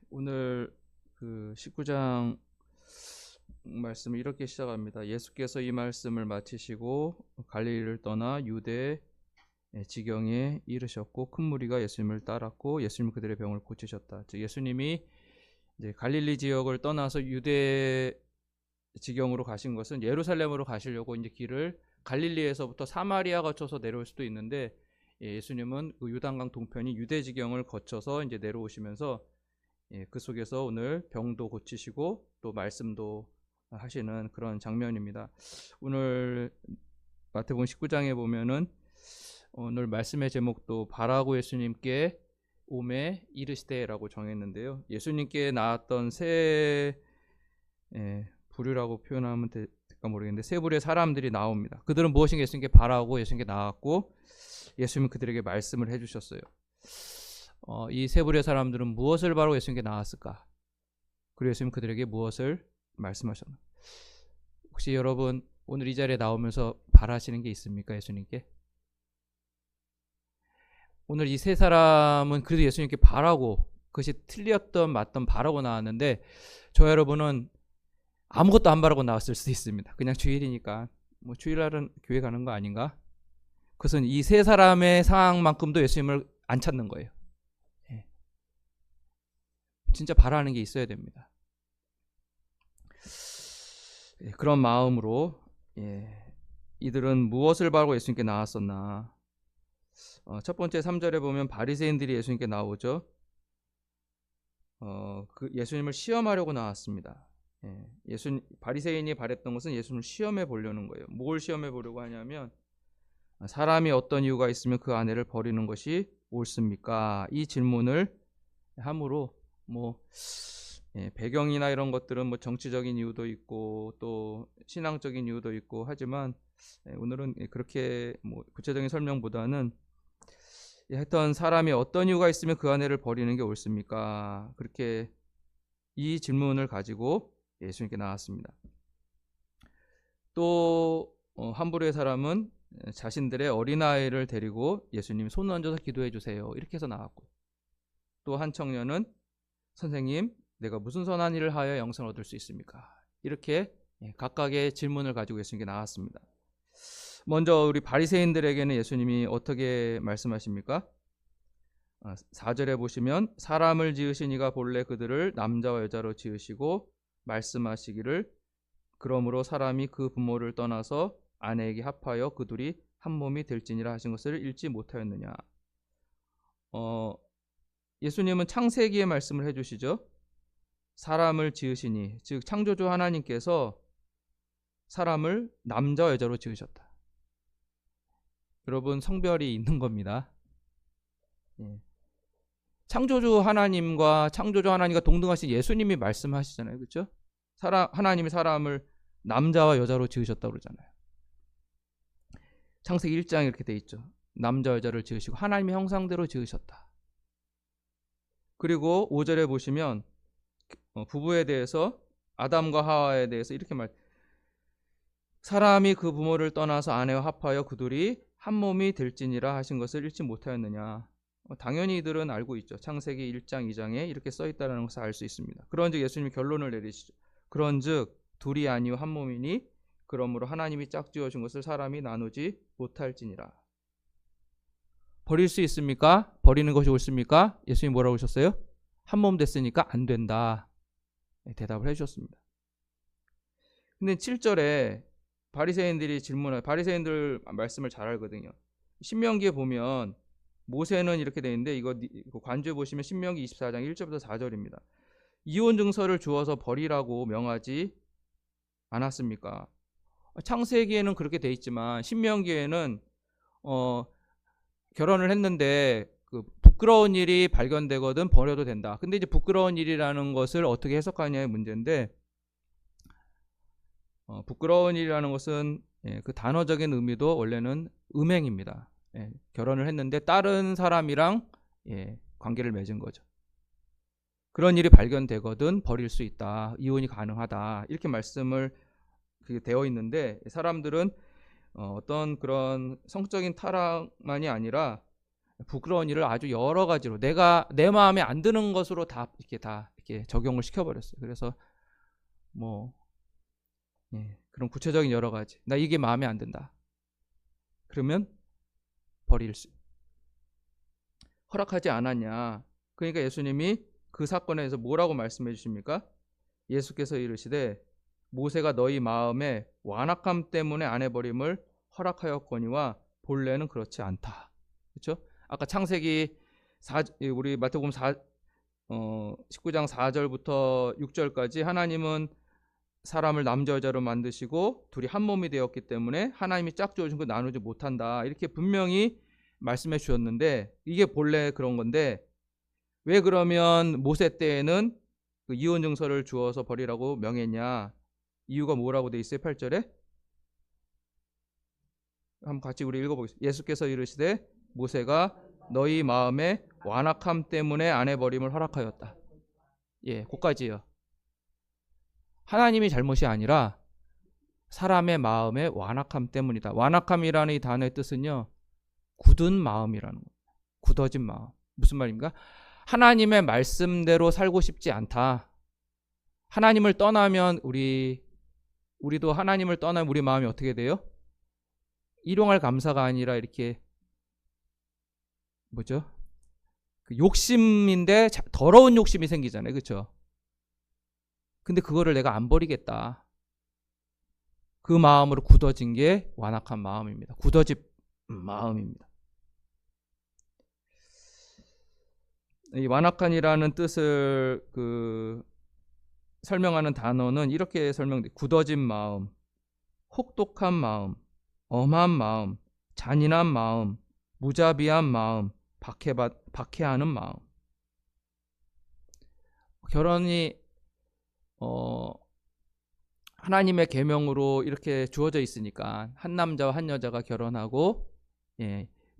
오늘 그 19장 말씀을 이렇게 시작합니다. 예수께서 이 말씀을 마치시고 갈릴리를 떠나 유대 지경에 이르셨고 큰 무리가 예수님을 따랐고 예수님 그들의 병을 고치셨다. 즉 예수님이 이제 갈릴리 지역을 떠나서 유대 지경으로 가신 것은 예루살렘으로 가시려고 이제 길을 갈릴리에서부터 사마리아 거쳐서 내려올 수도 있는데 예수님은 그 요단강 동편이 유대 지경을 거쳐서 이제 내려오시면서 그 속에서 오늘 병도 고치시고 또 말씀도 하시는 그런 장면입니다. 오늘 마태복음 19장에 보면은 오늘 말씀의 제목도 바라고 예수님께 오매 이르시되라고 정했는데요. 예수님께 나왔던 세 부류라고 표현하면 될까 모르겠는데 세 부류의 사람들이 나옵니다. 그들은 무엇인가 예수님께 바라고 예수님께 나왔고 예수님은 그들에게 말씀을 해주셨어요. 이 세 부류의 사람들은 무엇을 바라고 예수님께 나왔을까? 그리고 예수님 그들에게 무엇을 말씀하셨나? 혹시 여러분 오늘 이 자리에 나오면서 바라시는 게 있습니까? 예수님께? 오늘 이 세 사람은 그래도 예수님께 바라고 그것이 틀렸던 맞던 바라고 나왔는데 저 여러분은 아무것도 안 바라고 나왔을 수도 있습니다. 그냥 주일이니까 뭐 주일날은 교회 가는 거 아닌가? 그것은 이 세 사람의 상황만큼도 예수님을 안 찾는 거예요. 진짜 바라는 게 있어야 됩니다. 그런 마음으로 이들은 무엇을 바라고 예수님께 나왔었나? 첫 번째 3절에 보면 바리새인들이 예수님께 나오죠. 그 예수님을 시험하려고 나왔습니다. 바리새인이 바랬던 것은 예수님을 시험해 보려는 거예요. 뭘 시험해 보려고 하냐면 사람이 어떤 이유가 있으면 그 아내를 버리는 것이 옳습니까? 이 질문을 함으로 배경이나 이런 것들은 정치적인 이유도 있고 또 신앙적인 이유도 있고 하지만 오늘은 그렇게 구체적인 설명보다는 하여튼 사람이 어떤 이유가 있으면 그 아내를 버리는 게 옳습니까? 그렇게 이 질문을 가지고 예수님께 나왔습니다. 또 한 부류의 사람은 자신들의 어린아이를 데리고 예수님 손 얹어서 기도해 주세요. 이렇게 해서 나왔고 또 한 청년은 선생님 내가 무슨 선한 일을 하여 영생을 얻을 수 있습니까? 이렇게 각각의 질문을 가지고 예수님께 나왔습니다. 먼저 우리 바리새인들에게는 예수님이 어떻게 말씀하십니까? 4절에 보시면 사람을 지으신 이가 본래 그들을 남자와 여자로 지으시고 말씀하시기를 그러므로 사람이 그 부모를 떠나서 아내에게 합하여 그 둘이 한 몸이 될지니라 하신 것을 읽지 못하였느냐. 예수님은 창세기의 말씀을 해주시죠. 사람을 지으시니 즉 창조주 하나님께서 사람을 남자와 여자로 지으셨다. 여러분 성별이 있는 겁니다. 창조주 하나님과 동등하신 예수님이 말씀하시잖아요. 그렇죠? 하나님이 사람을 남자와 여자로 지으셨다고 그러잖아요. 창세기 1장에 이렇게 돼 있죠. 남자 여자를 지으시고 하나님의 형상대로 지으셨다. 그리고 5절에 보시면 부부에 대해서 아담과 하와에 대해서 이렇게 사람이 그 부모를 떠나서 아내와 합하여 그 둘이 한 몸이 될지니라 하신 것을 읽지 못하였느냐. 당연히 이들은 알고 있죠. 창세기 1장 2장에 이렇게 써있다는 것을 알 수 있습니다. 그런즉 예수님이 결론을 내리시죠. 그런즉 둘이 아니요 한 몸이니 그러므로 하나님이 짝지어준 것을 사람이 나누지 못할지니라. 버릴 수 있습니까? 버리는 것이 옳습니까? 예수님이 뭐라고 하셨어요? 한 몸 됐으니까 안 된다. 대답을 해주셨습니다. 근데 7절에 바리새인들 말씀을 잘 알거든요. 신명기에 보면 모세는 이렇게 되어 있는데 이거 관주에 보시면 신명기 24장 1절부터 4절입니다. 이혼 증서를 주어서 버리라고 명하지 않았습니까? 창세기에는 그렇게 돼 있지만 신명기에는 결혼을 했는데 그 부끄러운 일이 발견되거든 버려도 된다. 근데 이제 부끄러운 일이라는 것을 어떻게 해석하냐의 문제인데 부끄러운 일이라는 것은 그 단어적인 의미도 원래는 음행입니다. 결혼을 했는데 다른 사람이랑 관계를 맺은 거죠. 그런 일이 발견되거든 버릴 수 있다. 이혼이 가능하다. 이렇게 말씀을 되어 있는데 사람들은 어떤 그런 성적인 타락만이 아니라 부끄러운 일을 아주 여러 가지로 내 마음에 안 드는 것으로 다 이렇게 이렇게 적용을 시켜버렸어요. 그래서 그런 구체적인 여러 가지, 나 이게 마음에 안 든다, 그러면 버릴 수, 허락하지 않았냐. 그러니까 예수님이 그 사건에서 뭐라고 말씀해 주십니까? 예수께서 이르시되 모세가 너희 마음에 완악함 때문에 안 해버림을 허락하였거니와 본래는 그렇지 않다. 그렇죠? 아까 창세기 우리 마태복음 19장 4절부터 6절까지 하나님은 사람을 남자 여자로 만드시고 둘이 한 몸이 되었기 때문에 하나님이 짝지어 준 거 나누지 못한다, 이렇게 분명히 말씀해 주셨는데, 이게 본래 그런 건데 왜 그러면 모세 때에는 그 이혼 증서를 주어서 버리라고 명했냐? 이유가 뭐라고 돼 있어요? 8절에 한번 같이 우리 읽어보겠습니다. 예수께서 이르시되 모세가 너희 마음에 완악함 때문에 안 해버림을 허락하였다. 거기까지요. 하나님이 잘못이 아니라 사람의 마음의 완악함 때문이다. 완악함이라는 이 단어의 뜻은요, 굳은 마음이라는 거예요. 굳어진 마음. 무슨 말입니까? 하나님의 말씀대로 살고 싶지 않다. 하나님을 떠나면 우리도 하나님을 떠나면 우리 마음이 어떻게 돼요? 일용할 감사가 아니라 이렇게 그 욕심인데 더러운 욕심이 생기잖아요. 그렇죠? 근데 그거를 내가 안 버리겠다. 그 마음으로 굳어진 게 완악한 마음입니다. 굳어진 마음입니다. 이 완악한이라는 뜻을 설명하는 단어는 이렇게 설명돼. 굳어진 마음, 혹독한 마음, 엄한 마음, 잔인한 마음, 무자비한 마음, 박해하는 마음. 결혼이 하나님의 계명으로 이렇게 주어져 있으니까 한 남자와 한 여자가 결혼하고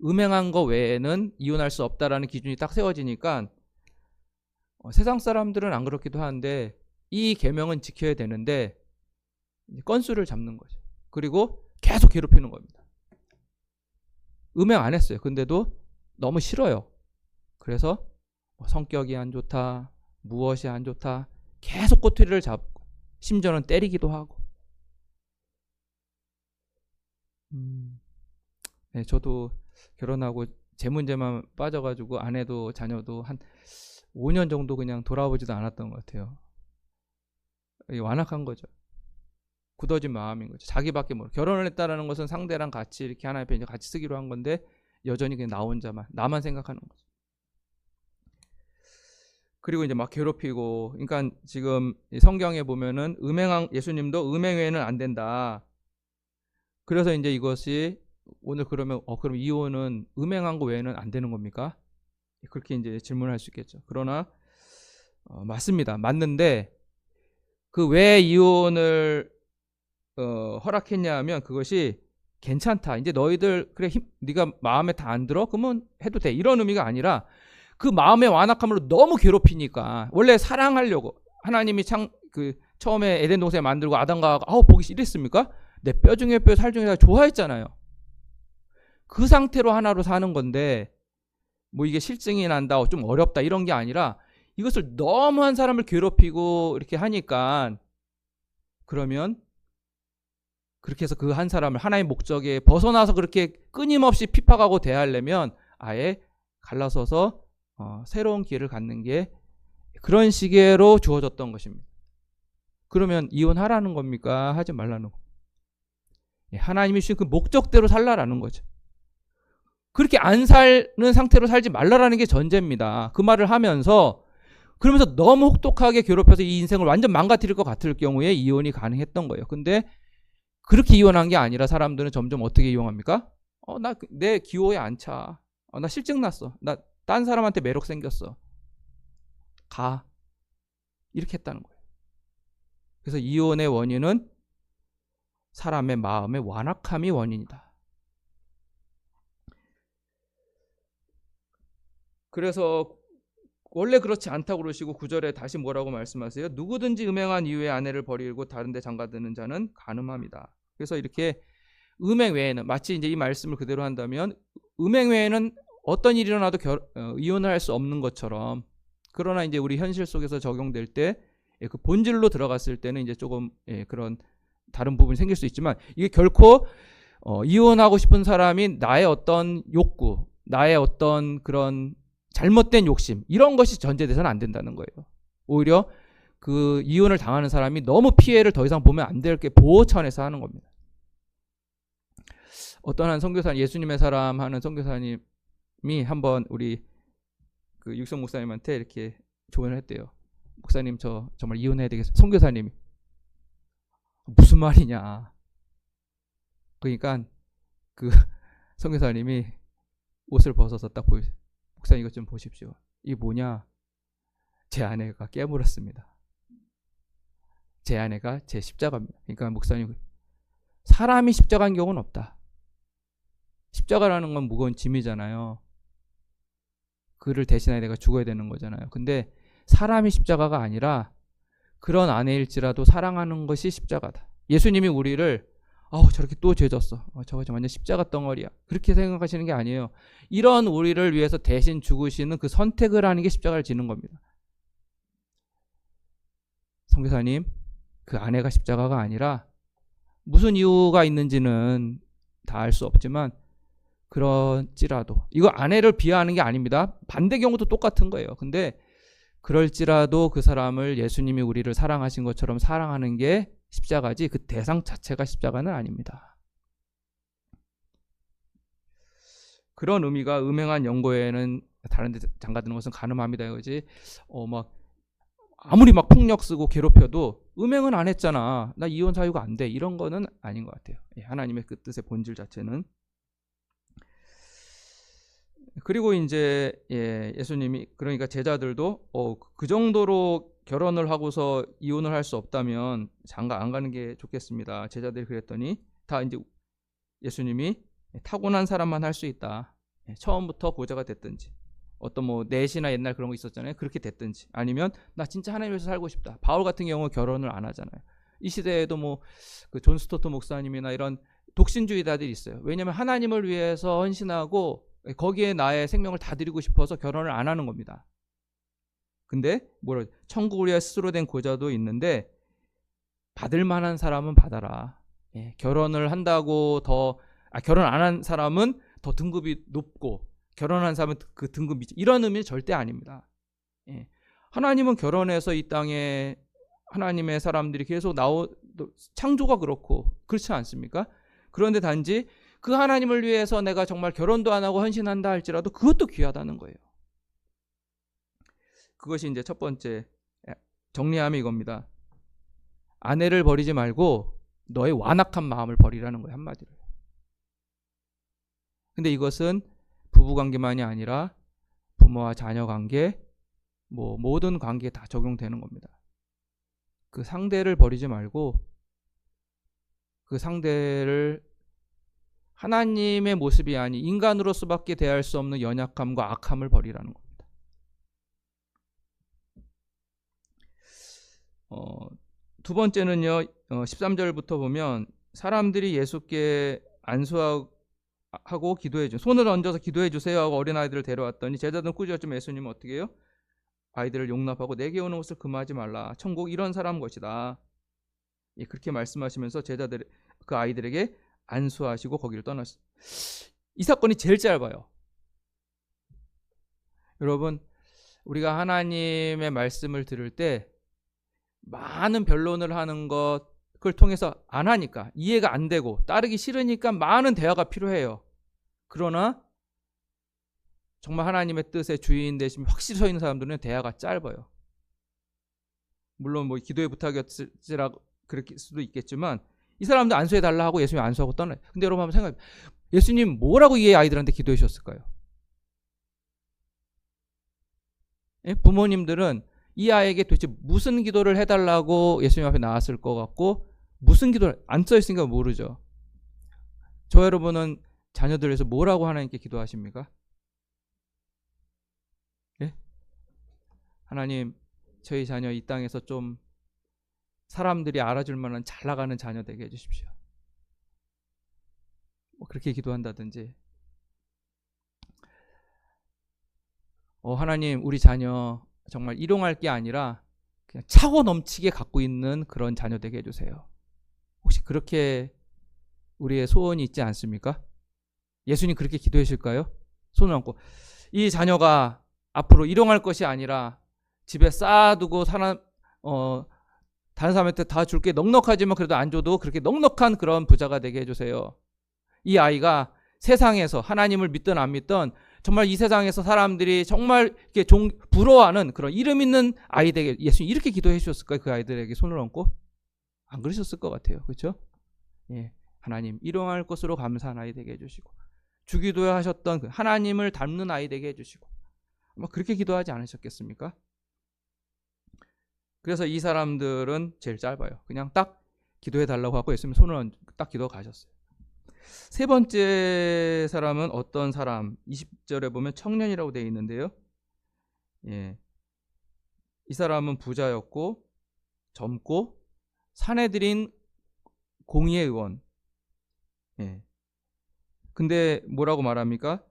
음행한 거 외에는 이혼할 수 없다라는 기준이 딱 세워지니까 세상 사람들은 안 그렇기도 한데 이 계명은 지켜야 되는데 건수를 잡는 거죠. 그리고 계속 괴롭히는 겁니다. 음행 안 했어요. 근데도 너무 싫어요. 그래서 성격이 안 좋다, 무엇이 안 좋다, 계속 꼬투리를 잡고 심지어는 때리기도 하고. 저도 결혼하고 제 문제만 빠져가지고 아내도 자녀도 한 5년 정도 그냥 돌아보지도 않았던 것 같아요. 완악한 거죠. 굳어진 마음인 거죠. 자기밖에 모르고. 결혼을 했다라는 것은 상대랑 같이 이렇게 하나의 편지 같이 쓰기로 한 건데 여전히 그냥 나 혼자만, 나만 생각하는 거죠. 그리고 이제 막 괴롭히고. 그러니까 지금 성경에 보면은 예수님도 음행 외에는 안 된다. 그래서 이제 이것이 오늘 그럼 이혼은 음행한 거 외에는 안 되는 겁니까? 그렇게 이제 질문할 수 있겠죠. 그러나 맞습니다. 맞는데 그 왜 이혼을 허락했냐 하면 그것이 괜찮다. 이제 너희들 네가 마음에 다 안 들어? 그러면 해도 돼. 이런 의미가 아니라 그 마음의 완악함으로 너무 괴롭히니까. 원래 사랑하려고 하나님이 처음에 에덴 동산에 만들고 아담과 보기 이랬습니까? 내 뼈 중에 뼈, 살 중에 살 좋아했잖아요. 그 상태로 하나로 사는 건데 이게 실증이 난다, 좀 어렵다 이런 게 아니라 이것을 너무 한 사람을 괴롭히고 이렇게 하니까, 그러면 그렇게 해서 그 한 사람을 하나의 목적에 벗어나서 그렇게 끊임없이 핍박하고 대하려면 아예 갈라서서 새로운 기회를 갖는 게 그런 식으로 주어졌던 것입니다. 그러면 이혼하라는 겁니까? 하지 말라는 겁니다. 하나님이 주신 그 목적대로 살라라는 거죠. 그렇게 안 사는 상태로 살지 말라라는 게 전제입니다. 그 말을 하면서 그러면서 너무 혹독하게 괴롭혀서 이 인생을 완전 망가뜨릴 것 같을 경우에 이혼이 가능했던 거예요. 근데 그렇게 이혼한 게 아니라 사람들은 점점 어떻게 이용합니까? 나 내 기호에 안 차. 나 실증 났어. 나 딴 사람한테 매력 생겼어. 가. 이렇게 했다는 거예요. 그래서 이혼의 원인은 사람의 마음의 완악함이 원인이다. 그래서 원래 그렇지 않다고 그러시고 9절에 다시 뭐라고 말씀하세요? 누구든지 음행한 이후에 아내를 버리고 다른 데 장가드는 자는 간음함이다. 그래서 이렇게 음행 외에는, 마치 이제 이 말씀을 그대로 한다면 음행 외에는 어떤 일이 일어나도 이혼을 할 수 없는 것처럼 그러나 이제 우리 현실 속에서 적용될 때 그 본질로 들어갔을 때는 이제 조금 그런 다른 부분이 생길 수 있지만, 이게 결코 이혼하고 싶은 사람이 나의 어떤 욕구, 나의 어떤 그런 잘못된 욕심, 이런 것이 전제돼서는 안 된다는 거예요. 오히려 그 이혼을 당하는 사람이 너무 피해를 더 이상 보면 안 될 게 보호 차원에서 하는 겁니다. 어떤 한 선교사님, 예수님의 사람 하는 선교사님이 한번 우리 그 육성 목사님한테 이렇게 조언을 했대요. 목사님, 저 정말 이혼해야 되겠어요. 선교사님이 무슨 말이냐. 그러니까 그 선교사님이 옷을 벗어서 딱 보여요. 목사님, 이것 좀 보십시오. 이게 뭐냐? 제 아내가 깨물었습니다. 제 아내가 제 십자가입니다. 그러니까 목사님, 사람이 십자가인 경우는 없다. 십자가라는 건 무거운 짐이잖아요. 그를 대신해 내가 죽어야 되는 거잖아요. 근데 사람이 십자가가 아니라 그런 아내일지라도 사랑하는 것이 십자가다. 예수님이 우리를 저렇게 또 죄졌어. 저거 완전 십자가 덩어리야. 그렇게 생각하시는 게 아니에요. 이런 우리를 위해서 대신 죽으시는 그 선택을 하는 게 십자가를 지는 겁니다. 선교사님, 그 아내가 십자가가 아니라 무슨 이유가 있는지는 다 알 수 없지만 그럴지라도, 이거 아내를 비하하는 게 아닙니다. 반대 경우도 똑같은 거예요. 근데 그럴지라도 그 사람을 예수님이 우리를 사랑하신 것처럼 사랑하는 게 십자가지, 그 대상 자체가 십자가는 아닙니다. 그런 의미가 음행한 연고에는 다른 데 장가드는 것은 가늠합니다. 이거지. 막 아무리 막 폭력 쓰고 괴롭혀도 음행은 안 했잖아, 나 이혼 사유가 안 돼, 이런 거는 아닌 것 같아요. 하나님의 그 뜻의 본질 자체는. 그리고 이제 예수님이, 그러니까 제자들도 그 정도로 결혼을 하고서 이혼을 할 수 없다면 장가 안 가는 게 좋겠습니다. 제자들이 그랬더니 다 이제 예수님이 타고난 사람만 할 수 있다. 처음부터 보좌가 됐든지, 어떤 뭐 넷이나 옛날 그런 거 있었잖아요. 그렇게 됐든지, 아니면 나 진짜 하나님에서 살고 싶다. 바울 같은 경우 결혼을 안 하잖아요. 이 시대에도 뭐 그 존 스토트 목사님이나 이런 독신주의자들이 있어요. 왜냐하면 하나님을 위해서 헌신하고 거기에 나의 생명을 다 드리고 싶어서 결혼을 안 하는 겁니다. 근데 천국을 위해 스스로 된 고자도 있는데, 받을 만한 사람은 받아라. 결혼을 한다고 결혼 안 한 사람은 더 등급이 높고 결혼한 사람은 그 등급이, 이런 의미는 절대 아닙니다. 하나님은 결혼해서 이 땅에 하나님의 사람들이 계속 창조가 그렇고 그렇지 않습니까? 그런데 단지 그 하나님을 위해서 내가 정말 결혼도 안 하고 헌신한다 할지라도 그것도 귀하다는 거예요. 그것이 이제 첫 번째 정리하면 이겁니다. 아내를 버리지 말고 너의 완악한 마음을 버리라는 거예요, 한마디로. 근데 이것은 부부관계만이 아니라 부모와 자녀 관계, 모든 관계에 다 적용되는 겁니다. 그 상대를 버리지 말고 그 상대를 하나님의 모습이 아닌 인간으로서밖에 대할 수 없는 연약함과 악함을 버리라는 겁니다. 두 번째는요, 13절부터 보면 사람들이 예수께 안수하고 기도해 주, 손을 얹어서 기도해 주세요 하고 어린아이들을 데려왔더니 제자들은 꾸짖었지만 예수님은 어떻게 해요? 아이들을 용납하고 내게 오는 것을 금하지 말라. 천국 이런 사람 것이다. 그렇게 말씀하시면서 제자들 그 아이들에게 안수하시고 거기를 떠났어요. 이 사건이 제일 짧아요. 여러분, 우리가 하나님의 말씀을 들을 때 많은 변론을 하는 것을 통해서 안 하니까, 이해가 안 되고 따르기 싫으니까 많은 대화가 필요해요. 그러나 정말 하나님의 뜻의 주인 되심이 확실히 서 있는 사람들은 대화가 짧아요. 물론 뭐 기도의 부탁이었지라고 그럴 수도 있겠지만, 이 사람도 안수해달라 하고 예수님이 안수하고 떠나요. 근데 여러분 한번 생각해요. 예수님 뭐라고 이 아이들한테 기도해 주셨을까요? 부모님들은 이 아이에게 도대체 무슨 기도를 해달라고 예수님 앞에 나왔을 것 같고, 무슨 기도를 안 써있으니까 모르죠. 저 여러분은 자녀들 위해서 뭐라고 하나님께 기도하십니까? 하나님, 저희 자녀 이 땅에서 좀 사람들이 알아줄 만한 잘 나가는 자녀 되게 해주십시오. 그렇게 기도한다든지, 하나님, 우리 자녀 정말 일용할 게 아니라 그냥 차고 넘치게 갖고 있는 그런 자녀 되게 해주세요. 혹시 그렇게 우리의 소원이 있지 않습니까? 예수님 그렇게 기도하실까요? 손을 얹고 이 자녀가 앞으로 일용할 것이 아니라 집에 쌓아두고 다른 사람한테 다 줄게 넉넉하지만 그래도 안 줘도 그렇게 넉넉한 그런 부자가 되게 해주세요. 이 아이가 세상에서 하나님을 믿든 안 믿든 정말 이 세상에서 사람들이 정말 이렇게 부러워하는 그런 이름 있는 아이 되게 예수님 이렇게 기도해 주셨을까요? 그 아이들에게 손을 얹고 안 그러셨을 것 같아요. 그렇죠? 예, 하나님 일용할 것으로 감사한 아이 되게 해주시고 주기도에 하셨던 그 하나님을 닮는 아이 되게 해주시고 아마 그렇게 기도하지 않으셨겠습니까? 그래서 이 사람들은 제일 짧아요. 그냥 딱 기도해 달라고 하고 예수님 손을 딱 기도 가셨어요. 세 번째 사람은 어떤 사람? 20절에 보면 청년이라고 되어 있는데요. 예. 이 사람은 부자였고 젊고 사내들인 공의의 의원. 예. 근데 뭐라고 말합니까?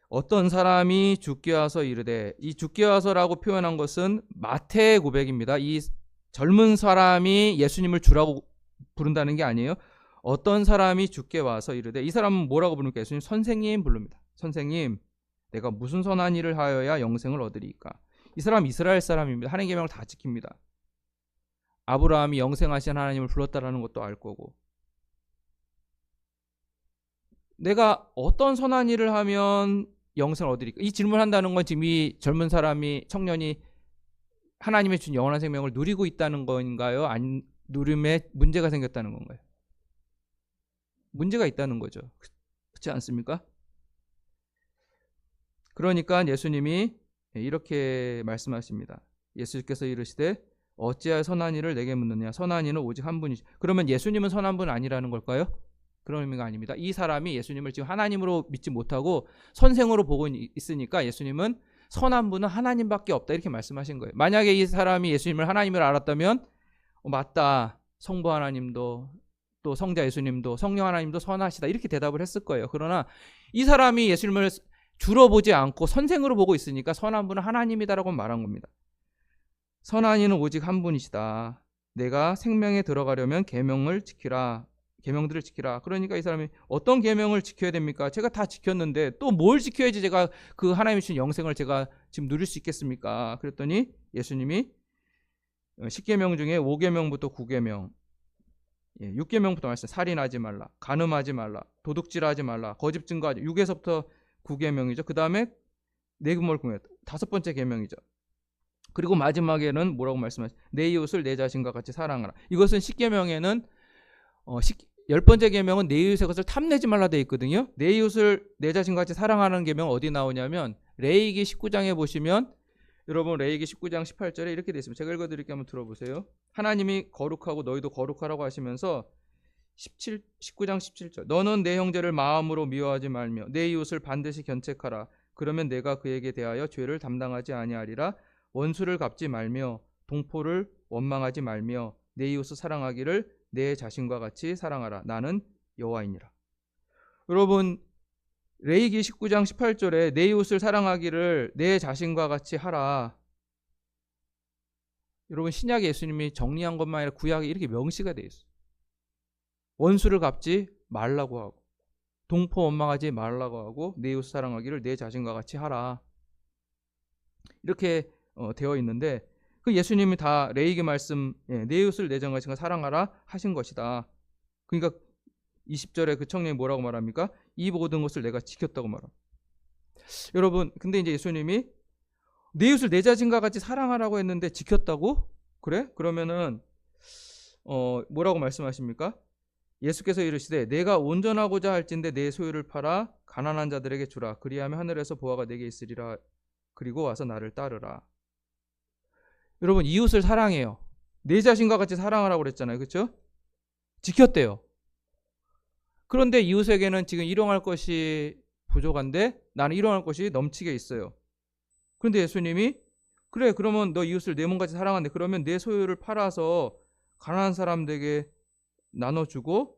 어떤 사람이 죽게 와서 이르되, 이 죽게 와서라고 표현한 것은 마태의 고백입니다. 이 젊은 사람이 예수님을 주라고 부른다는 게 아니에요. 어떤 사람이 죽게 와서 이르되, 이 사람은 뭐라고 부르니까 예수님 선생님 부릅니다. 선생님, 내가 무슨 선한 일을 하여야 영생을 얻으리까? 이 사람 이스라엘 사람입니다. 하나님의 계명을 다 지킵니다. 아브라함이 영생하신 하나님을 불렀다라는 것도 알 거고, 내가 어떤 선한 일을 하면 영생을 얻으리까? 이 질문한다는 건 지금 이 젊은 사람이 청년이 하나님의 준 영원한 생명을 누리고 있다는 건가요? 안 누림에 문제가 생겼다는 건가요? 문제가 있다는 거죠. 그렇지 않습니까? 그러니까 예수님이 이렇게 말씀하십니다. 예수께서 이르시되 어찌하여 선한 일을 내게 묻느냐? 선한 이는 오직 한 분이시. 그러면 예수님은 선한 분 아니라는 걸까요? 그런 의미가 아닙니다. 이 사람이 예수님을 지금 하나님으로 믿지 못하고 선생으로 보고 있으니까 예수님은 선한 분은 하나님밖에 없다 이렇게 말씀하신 거예요. 만약에 이 사람이 예수님을 하나님을 알았다면 맞다. 성부 하나님도 또 성자 예수님도 성령 하나님도 선하시다 이렇게 대답을 했을 거예요. 그러나 이 사람이 예수님을 주로 보지 않고 선생으로 보고 있으니까 선한 분은 하나님이다라고 말한 겁니다. 선한 이는 오직 한 분이시다. 내가 생명에 들어가려면 계명을 지키라. 계명들을 지키라. 그러니까 이 사람이 어떤 계명을 지켜야 됩니까? 제가 다 지켰는데 또 뭘 지켜야지 제가 그 하나님이 주신 영생을 제가 지금 누릴 수 있겠습니까? 그랬더니 예수님이 10계명 중에 5계명부터 9계명 6계명부터 말씀 살인하지 말라, 간음하지 말라, 도둑질하지 말라, 거짓 증거하지 6에서부터 9계명이죠. 그 다음에 내 금을 공유했다. 5번째 계명이죠. 그리고 마지막에는 뭐라고 말씀하시죠? 내 이웃을 내 자신과 같이 사랑하라. 이것은 10계명에는 10번째 계명은 내 이웃의 것을 탐내지 말라 되어 있거든요. 내 이웃을 내 자신과 같이 사랑하는 계명 어디 나오냐면 레위기 19장에 보시면 여러분 레위기 19장 18절에 이렇게 되어 있습니다. 제가 읽어드릴게요. 한번 들어보세요. 하나님이 거룩하고 너희도 거룩하라고 하시면서 19장 17절 너는 내 형제를 마음으로 미워하지 말며 내 이웃을 반드시 견책하라. 그러면 내가 그에게 대하여 죄를 담당하지 아니하리라. 원수를 갚지 말며 동포를 원망하지 말며 내 이웃을 사랑하기를 내 자신과 같이 사랑하라. 나는 여호와이니라. 여러분 레위기 19장 18절에 내 이웃을 사랑하기를 내 자신과 같이 하라. 여러분 신약에 예수님이 정리한 것만 아니라 구약에 이렇게 명시가 되어 있어요. 원수를 갚지 말라고 하고 동포 원망하지 말라고 하고 내 이웃을 사랑하기를 내 자신과 같이 하라. 이렇게 되어 있는데 그 예수님이 다 레위기 말씀 내 이웃을 내 자신과 사랑하라 하신 것이다. 그러니까 20절에 그 청년이 뭐라고 말합니까? 이 모든 것을 내가 지켰다고 말합니다. 여러분 근데 이제 예수님이 내 이웃을 내 자신과 같이 사랑하라고 했는데 지켰다고? 그래? 그러면은 뭐라고 말씀하십니까? 예수께서 이르시되 내가 온전하고자 할진대 내 소유를 팔아 가난한 자들에게 주라. 그리하면 하늘에서 보화가 내게 있으리라. 그리고 와서 나를 따르라. 여러분 이웃을 사랑해요. 내 자신과 같이 사랑하라고 그랬잖아요. 그렇죠? 지켰대요. 그런데 이웃에게는 지금 일용할 것이 부족한데 나는 일용할 것이 넘치게 있어요. 그런데 예수님이 그래 그러면 너 이웃을 내 몸같이 사랑하는데 그러면 내 소유를 팔아서 가난한 사람들에게 나눠주고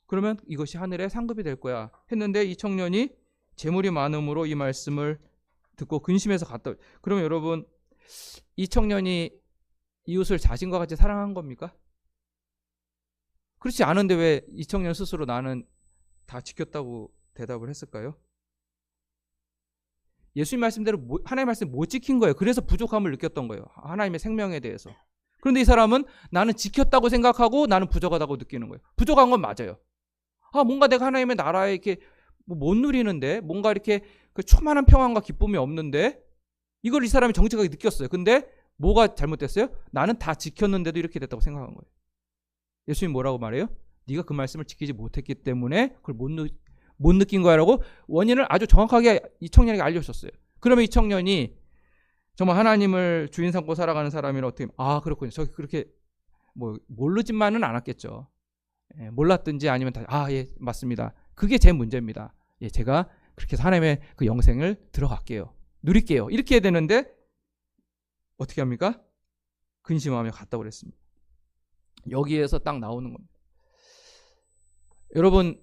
그러면 이것이 하늘의 상급이 될 거야 했는데 이 청년이 재물이 많음으로 이 말씀을 듣고 근심해서 갔다. 그러면 여러분 이 청년이 이웃을 자신과 같이 사랑한 겁니까? 그렇지 않은데 왜 이 청년 스스로 나는 다 지켰다고 대답을 했을까요? 예수님 말씀대로 하나님의 말씀 못 지킨 거예요. 그래서 부족함을 느꼈던 거예요. 하나님의 생명에 대해서. 그런데 이 사람은 나는 지켰다고 생각하고 나는 부족하다고 느끼는 거예요. 부족한 건 맞아요. 뭔가 내가 하나님의 나라에 이렇게 못 누리는데, 뭔가 이렇게 그 초만한 평안과 기쁨이 없는데, 이걸 이 사람이 정직하게 느꼈어요. 근데 뭐가 잘못됐어요? 나는 다 지켰는데도 이렇게 됐다고 생각한 거예요. 예수님 뭐라고 말해요? 네가 그 말씀을 지키지 못했기 때문에 그걸 못 느낀 거야라고 원인을 아주 정확하게 이 청년에게 알려주셨어요. 그러면 이 청년이 정말 하나님을 주인 삼고 살아가는 사람이라 어떻게 그렇군요. 저기 그렇게 모르지만은 않았겠죠. 몰랐든지 아니면 예, 맞습니다. 그게 제 문제입니다. 예, 제가 그렇게 해서 하나님의 그 영생을 들어갈게요. 누릴게요. 이렇게 해야 되는데 어떻게 합니까? 근심하며 갔다고 그랬습니다. 여기에서 딱 나오는 겁니다. 여러분,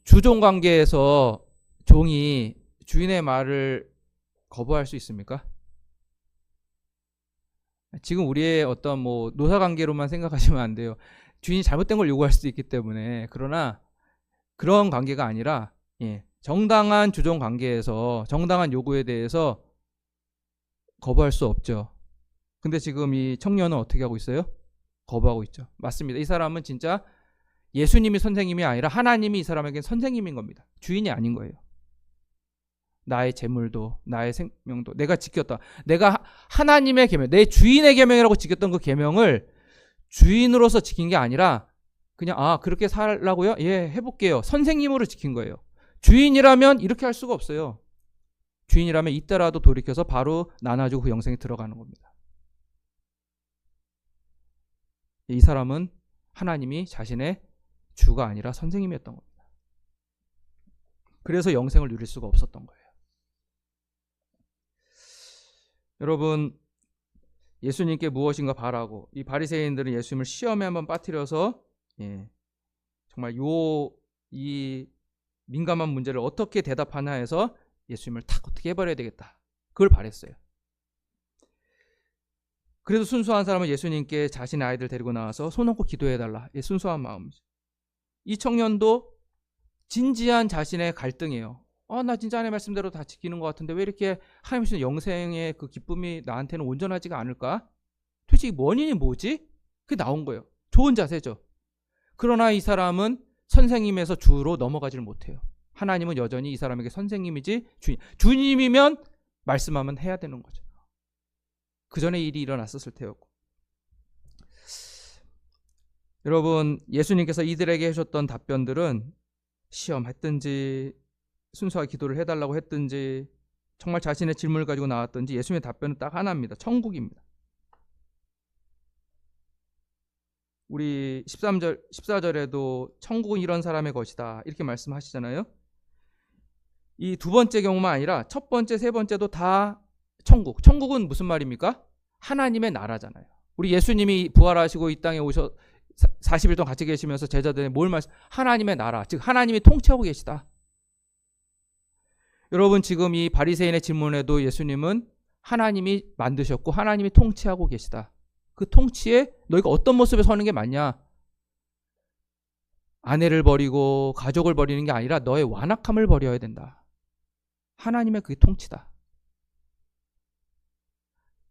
주종 관계에서 종이 주인의 말을 거부할 수 있습니까? 지금 우리의 어떤 노사 관계로만 생각하시면 안 돼요. 주인이 잘못된 걸 요구할 수도 있기 때문에. 그러나 그런 관계가 아니라 정당한 주종 관계에서 정당한 요구에 대해서 거부할 수 없죠. 근데 지금 이 청년은 어떻게 하고 있어요? 거부하고 있죠. 맞습니다. 이 사람은 진짜 예수님이 선생님이 아니라 하나님이 이 사람에겐 선생님인 겁니다. 주인이 아닌 거예요. 나의 재물도 나의 생명도 내가 지켰다. 내가 하나님의 계명, 내 주인의 계명이라고 지켰던 그 계명을 주인으로서 지킨 게 아니라 그냥 그렇게 살라고요? 예, 해볼게요. 선생님으로 지킨 거예요. 주인이라면 이렇게 할 수가 없어요. 주인이라면 이때라도 돌이켜서 바로 나눠주고 그 영생에 들어가는 겁니다. 이 사람은 하나님이 자신의 주가 아니라 선생님이었던 겁니다. 그래서 영생을 누릴 수가 없었던 거예요. 여러분, 예수님께 무엇인가 바라고 이 바리새인들은 예수님을 시험에 한번 빠뜨려서 정말 이 민감한 문제를 어떻게 대답하나 해서 예수님을 탁 어떻게 해버려야 되겠다. 그걸 바랬어요. 그래도 순수한 사람은 예수님께 자신의 아이들 데리고 나와서 손 얹고 기도해달라. 순수한 마음이죠. 이 청년도 진지한 자신의 갈등이에요. 나 진짜 하나님의 말씀대로 다 지키는 것 같은데 왜 이렇게 하나님 주신 영생의 그 기쁨이 나한테는 온전하지가 않을까? 도대체 이 원인이 뭐지? 그게 나온 거예요. 좋은 자세죠. 그러나 이 사람은 선생님에서 주로 넘어가지를 못해요. 하나님은 여전히 이 사람에게 선생님이지 주님이면 말씀하면 해야 되는 거죠. 그 전에 일이 일어났었을 테였고. 여러분, 예수님께서 이들에게 해주셨던 답변들은 시험했든지 순수하게 기도를 해달라고 했든지 정말 자신의 질문을 가지고 나왔든지 예수님의 답변은 딱 하나입니다. 천국입니다. 우리 14절에도 천국은 이런 사람의 것이다 이렇게 말씀하시잖아요. 이 두 번째 경우만 아니라 첫 번째, 세 번째도 다 천국. 천국은 무슨 말입니까? 하나님의 나라잖아요. 우리 예수님이 부활하시고 이 땅에 오셔 40일 동안 같이 계시면서 제자들에 뭘 말씀? 하나님의 나라, 즉 하나님이 통치하고 계시다. 여러분, 지금 이 바리새인의 질문에도 예수님은 하나님이 만드셨고 하나님이 통치하고 계시다. 그 통치에 너희가 어떤 모습에 서는 게 맞냐? 아내를 버리고 가족을 버리는 게 아니라 너의 완악함을 버려야 된다. 하나님의 그게 통치다.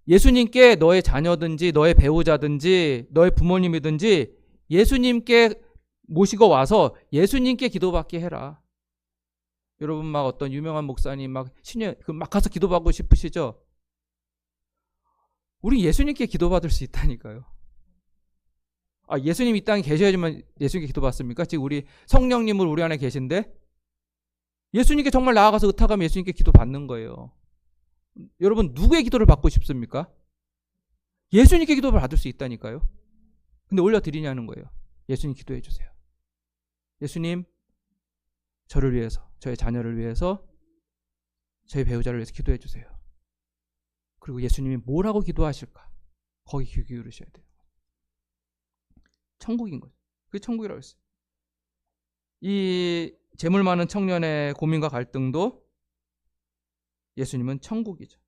예수님께 너의 자녀든지 너의 배우자든지 너의 부모님이든지 예수님께 모시고 와서 예수님께 기도받게 해라. 여러분 막 어떤 유명한 목사님 막 가서 기도받고 싶으시죠? 우리 예수님께 기도받을 수 있다니까요. 예수님 이 땅에 계셔야지만 예수님께 기도받습니까? 지금 우리 성령님을 우리 안에 계신데 예수님께 정말 나아가서 의탁하면 예수님께 기도받는 거예요. 여러분 누구의 기도를 받고 싶습니까? 예수님께 기도를 받을 수 있다니까요. 근데 올려드리냐는 거예요. 예수님 기도해 주세요. 예수님 저를 위해서, 저의 자녀를 위해서, 저희 배우자를 위해서 기도해 주세요. 그리고 예수님이 뭐라고 기도하실까? 거기 귀 기울이셔야 돼요. 천국인 거죠. 그게 천국이라고 했어요. 이 재물 많은 청년의 고민과 갈등도 예수님은 천국이죠.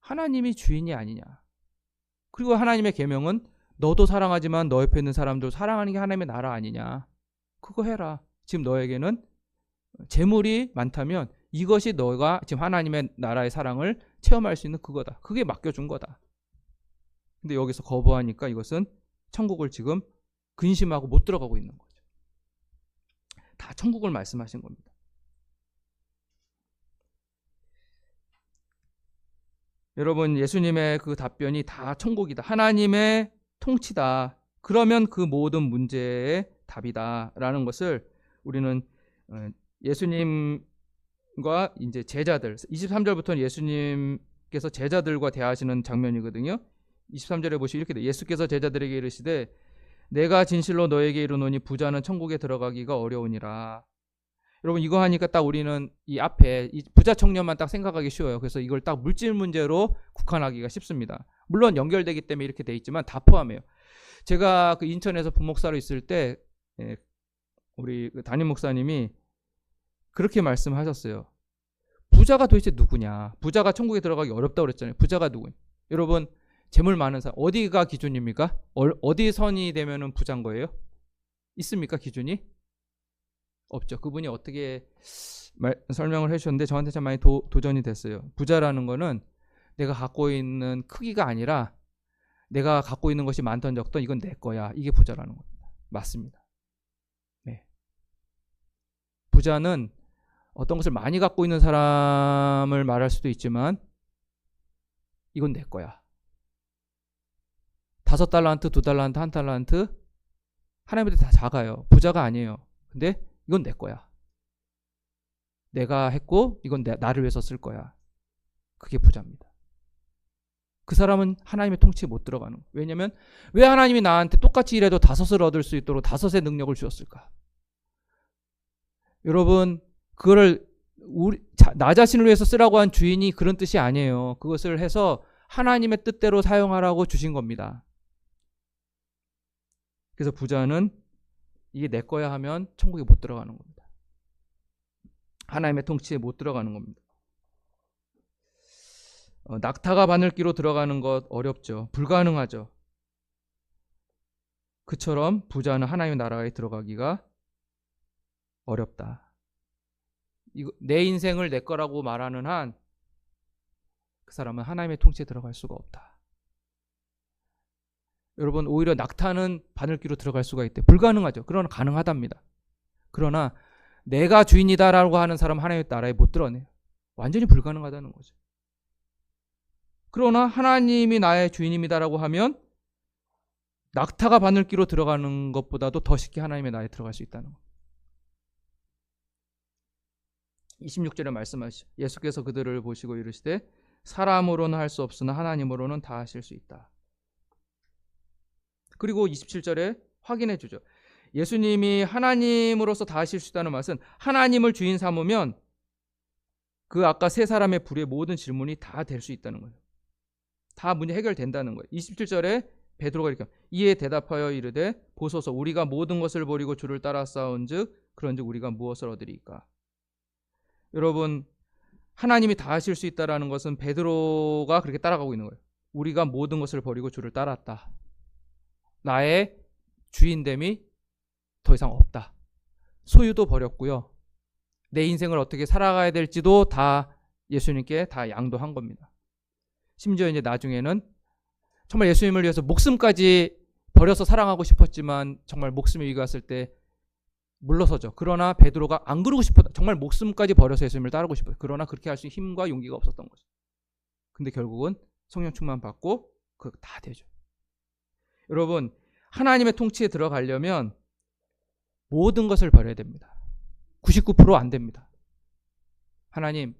하나님이 주인이 아니냐. 그리고 하나님의 계명은 너도 사랑하지만 너 옆에 있는 사람도 사랑하는 게 하나님의 나라 아니냐. 그거 해라. 지금 너에게는 재물이 많다면 이것이 너가 지금 하나님의 나라의 사랑을 체험할 수 있는 그거다. 그게 맡겨준 거다. 근데 여기서 거부하니까 이것은 천국을 지금 근심하고 못 들어가고 있는 거죠. 다 천국을 말씀하신 겁니다. 여러분, 예수님의 그 답변이 다 천국이다. 하나님의 통치다. 그러면 그 모든 문제의 답이다라는 것을 우리는 예수님과 이제 제자들, 23절부터는 예수님께서 제자들과 대화하시는 장면이거든요. 23절에 보시면 이렇게 돼. 예수께서 제자들에게 이르시되 내가 진실로 너에게 이르노니 부자는 천국에 들어가기가 어려우니라. 여러분, 이거 하니까 딱 우리는 이 앞에 이 부자 청년만 딱 생각하기 쉬워요. 그래서 이걸 딱 물질 문제로 국한하기가 쉽습니다. 물론 연결되기 때문에 이렇게 돼 있지만 다 포함해요. 제가 그 인천에서 부목사로 있을 때 우리 담임 목사님이 그렇게 말씀하셨어요. 부자가 도대체 누구냐? 부자가 천국에 들어가기 어렵다고 그랬잖아요. 부자가 누구냐? 여러분, 재물 많은 사람 어디가 기준입니까? 어디 선이 되면은 부자인 거예요? 있습니까 기준이? 없죠. 그분이 어떻게 설명을 해주셨는데 저한테 참 많이 도전이 됐어요. 부자라는 거는 내가 갖고 있는 크기가 아니라 내가 갖고 있는 것이 많던 적던 이건 내 거야. 이게 부자라는 겁니다. 맞습니다. 네. 부자는 어떤 것을 많이 갖고 있는 사람을 말할 수도 있지만 이건 내 거야. 5달란트, 2달란트, 1달란트 하나님한테 다 작아요. 부자가 아니에요. 근데 이건 내 거야. 내가 했고 이건 나를 위해서 쓸 거야. 그게 부자입니다. 그 사람은 하나님의 통치에 못 들어가는 거예요. 왜냐하면 왜 하나님이 나한테 똑같이 일해도 5을 얻을 수 있도록 5의 능력을 주었을까? 여러분, 그거를 나 자신을 위해서 쓰라고 한 주인이 그런 뜻이 아니에요. 그것을 해서 하나님의 뜻대로 사용하라고 주신 겁니다. 그래서 부자는 이게 내 거야 하면 천국에 못 들어가는 겁니다. 하나님의 통치에 못 들어가는 겁니다. 낙타가 바늘기로 들어가는 것 어렵죠. 불가능하죠. 그처럼 부자는 하나님의 나라에 들어가기가 어렵다. 내 인생을 내 거라고 말하는 한 그 사람은 하나님의 통치에 들어갈 수가 없다. 여러분, 오히려 낙타는 바늘기로 들어갈 수가 있대. 불가능하죠. 그러나 가능하답니다. 그러나 내가 주인이다라고 하는 사람은 하나님의 나라에 못 들어가네요. 완전히 불가능하다는 거죠. 그러나 하나님이 나의 주인입니다라고 하면 낙타가 바늘기로 들어가는 것보다도 더 쉽게 하나님의 나라에 들어갈 수 있다는 거예요. 26절에 말씀하시죠. 예수께서 그들을 보시고 이르시되 사람으로는 할 수 없으나 하나님으로는 다 하실 수 있다. 그리고 27절에 확인해 주죠. 예수님이 하나님으로서 다 하실 수 있다는 말은 하나님을 주인 삼으면 그 아까 세 사람의 불의 모든 질문이 다 될 수 있다는 거예요. 다 문제 해결된다는 거예요. 27절에 베드로가 이렇게 이에 대답하여 이르되 보소서 우리가 모든 것을 버리고 주를 따라 싸운즉 그런즉 우리가 무엇을 얻으리까? 여러분, 하나님이 다 하실 수 있다라는 것은 베드로가 그렇게 따라가고 있는 거예요. 우리가 모든 것을 버리고 주를 따랐다. 나의 주인됨이 더 이상 없다. 소유도 버렸고요. 내 인생을 어떻게 살아가야 될지도 다 예수님께 다 양도한 겁니다. 심지어 이제 나중에는 정말 예수님을 위해서 목숨까지 버려서 사랑하고 싶었지만 정말 목숨이 위기 왔을 때 물러서죠. 그러나 베드로가 안 그러고 싶었다. 정말 목숨까지 버려서 예수님을 따르고 싶어요. 그러나 그렇게 할 수 있는 힘과 용기가 없었던 거죠. 근데 결국은 성령 충만 받고 그거 다 되죠. 여러분, 하나님의 통치에 들어가려면 모든 것을 버려야 됩니다. 99% 안 됩니다. 하나님,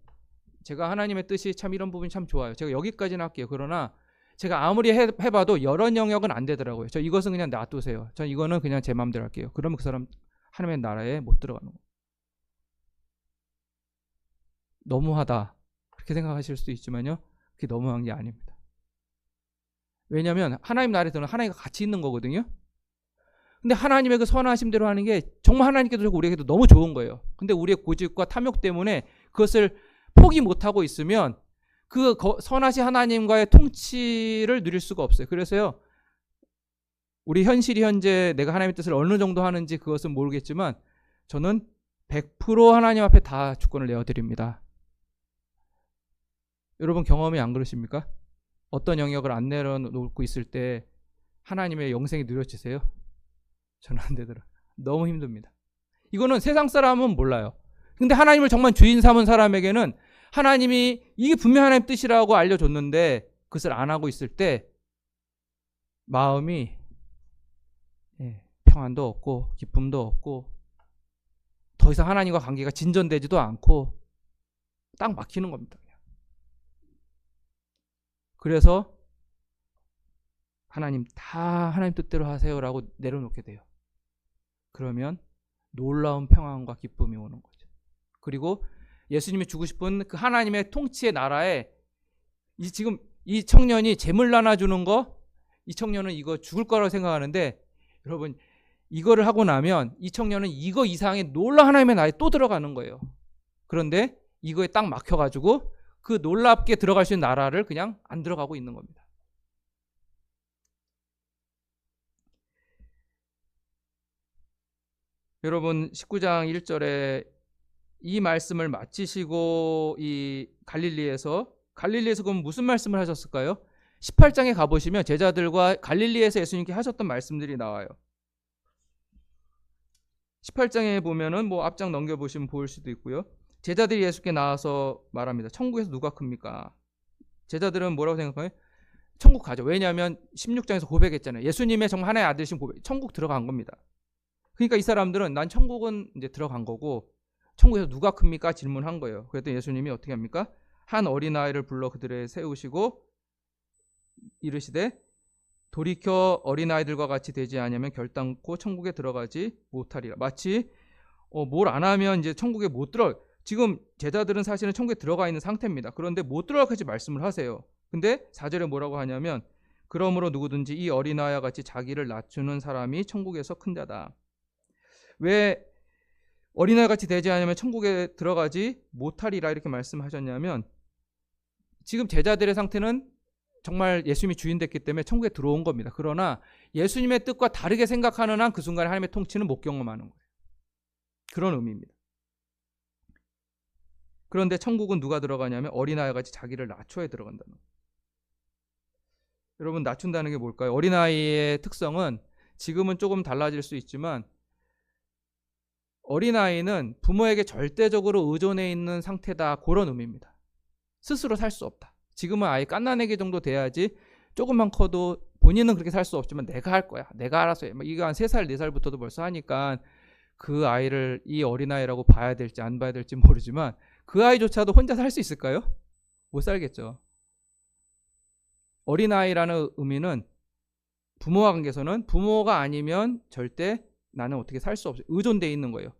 제가 하나님의 뜻이 참 이런 부분이 참 좋아요. 제가 여기까지는 할게요. 그러나 제가 아무리 해봐도 여러 영역은 안 되더라고요. 저 이것은 그냥 놔두세요. 전 이거는 그냥 제 마음대로 할게요. 그러면 그 사람 하나님의 나라에 못 들어가는 거예요. 너무하다. 그렇게 생각하실 수도 있지만요. 그게 너무한 게 아닙니다. 왜냐하면 하나님 나라에 들어는 하나님과 같이 있는 거거든요. 근데 하나님의 그 선하심대로 하는 게 정말 하나님께도 좋고 우리에게도 너무 좋은 거예요. 근데 우리의 고집과 탐욕 때문에 그것을 포기 못하고 있으면 그 선하신 하나님과의 통치를 누릴 수가 없어요. 그래서요, 우리 현재 내가 하나님의 뜻을 어느 정도 하는지 그것은 모르겠지만 저는 100% 하나님 앞에 다 주권을 내어드립니다. 여러분 경험이 안 그러십니까? 어떤 영역을 안 내려놓고 있을 때 하나님의 영생이 누려지세요? 저는 안 되더라. 너무 힘듭니다. 이거는 세상 사람은 몰라요. 근데 하나님을 정말 주인 삼은 사람에게는 하나님이 이게 분명 하나님 뜻이라고 알려줬는데 그것을 안 하고 있을 때 마음이 평안도 없고 기쁨도 없고 더 이상 하나님과 관계가 진전되지도 않고 딱 막히는 겁니다. 그래서 하나님 다 하나님 뜻대로 하세요라고 내려놓게 돼요. 그러면 놀라운 평안과 기쁨이 오는 거죠. 그리고 예수님이 주고 싶은 그 하나님의 통치의 나라에 지금 이 청년이 재물 나눠주는 거, 이 청년은 이거 죽을 거라고 생각하는데 여러분 이거를 하고 나면 이 청년은 이거 이상의 놀라운 하나님의 나라에 또 들어가는 거예요. 그런데 이거에 딱 막혀가지고 그 놀랍게 들어갈 수 있는 나라를 그냥 안 들어가고 있는 겁니다. 여러분 19장 1절에 이 말씀을 마치시고 이 갈릴리에서 그럼 무슨 말씀을 하셨을까요? 18장에 가보시면 제자들과 갈릴리에서 예수님께 하셨던 말씀들이 나와요. 18장에 보면은 앞장 넘겨보시면 보일 수도 있고요. 제자들이 예수께 나와서 말합니다. 천국에서 누가 큽니까? 제자들은 뭐라고 생각해요? 천국 가죠. 왜냐하면 16장에서 고백했잖아요. 예수님의 정말 하나의 아들이신 고백, 천국 들어간 겁니다. 그러니까 이 사람들은 난 천국은 이제 들어간 거고 천국에서 누가 큽니까? 질문한 거예요. 그랬더니 예수님이 어떻게 합니까? 한 어린아이를 불러 그들에 세우시고 이르시되 돌이켜 어린아이들과 같이 되지 않으면 결단코 천국에 들어가지 못하리라. 마치 뭘 안 하면 이제 천국에 못 들어. 지금 제자들은 사실은 천국에 들어가 있는 상태입니다. 그런데 못 들어가까지 말씀을 하세요. 근데 4절에 뭐라고 하냐면 그러므로 누구든지 이 어린아이와 같이 자기를 낮추는 사람이 천국에서 큰 자다. 왜 어린아이 같이 되지 않으면 천국에 들어가지 못하리라 이렇게 말씀하셨냐면 지금 제자들의 상태는 정말 예수님이 주인 됐기 때문에 천국에 들어온 겁니다. 그러나 예수님의 뜻과 다르게 생각하는 한 그 순간에 하나님의 통치는 못 경험하는 거예요. 그런 의미입니다. 그런데 천국은 누가 들어가냐면 어린아이와 같이 자기를 낮춰야 들어간다는 거예요. 여러분 낮춘다는 게 뭘까요? 어린아이의 특성은 지금은 조금 달라질 수 있지만 어린아이는 부모에게 절대적으로 의존해 있는 상태다. 그런 의미입니다. 스스로 살 수 없다. 지금은 아예 갓난아기 정도 돼야지 조금만 커도 본인은 그렇게 살 수 없지만 내가 할 거야. 내가 알아서 해. 이거 한 3살, 4살부터도 벌써 하니까 그 아이를 이 어린아이라고 봐야 될지 안 봐야 될지 모르지만 그 아이조차도 혼자 살 수 있을까요? 못 살겠죠. 어린아이라는 의미는 부모와 관계에서는 부모가 아니면 절대 나는 어떻게 살 수 없어요. 의존되어 있는 거예요.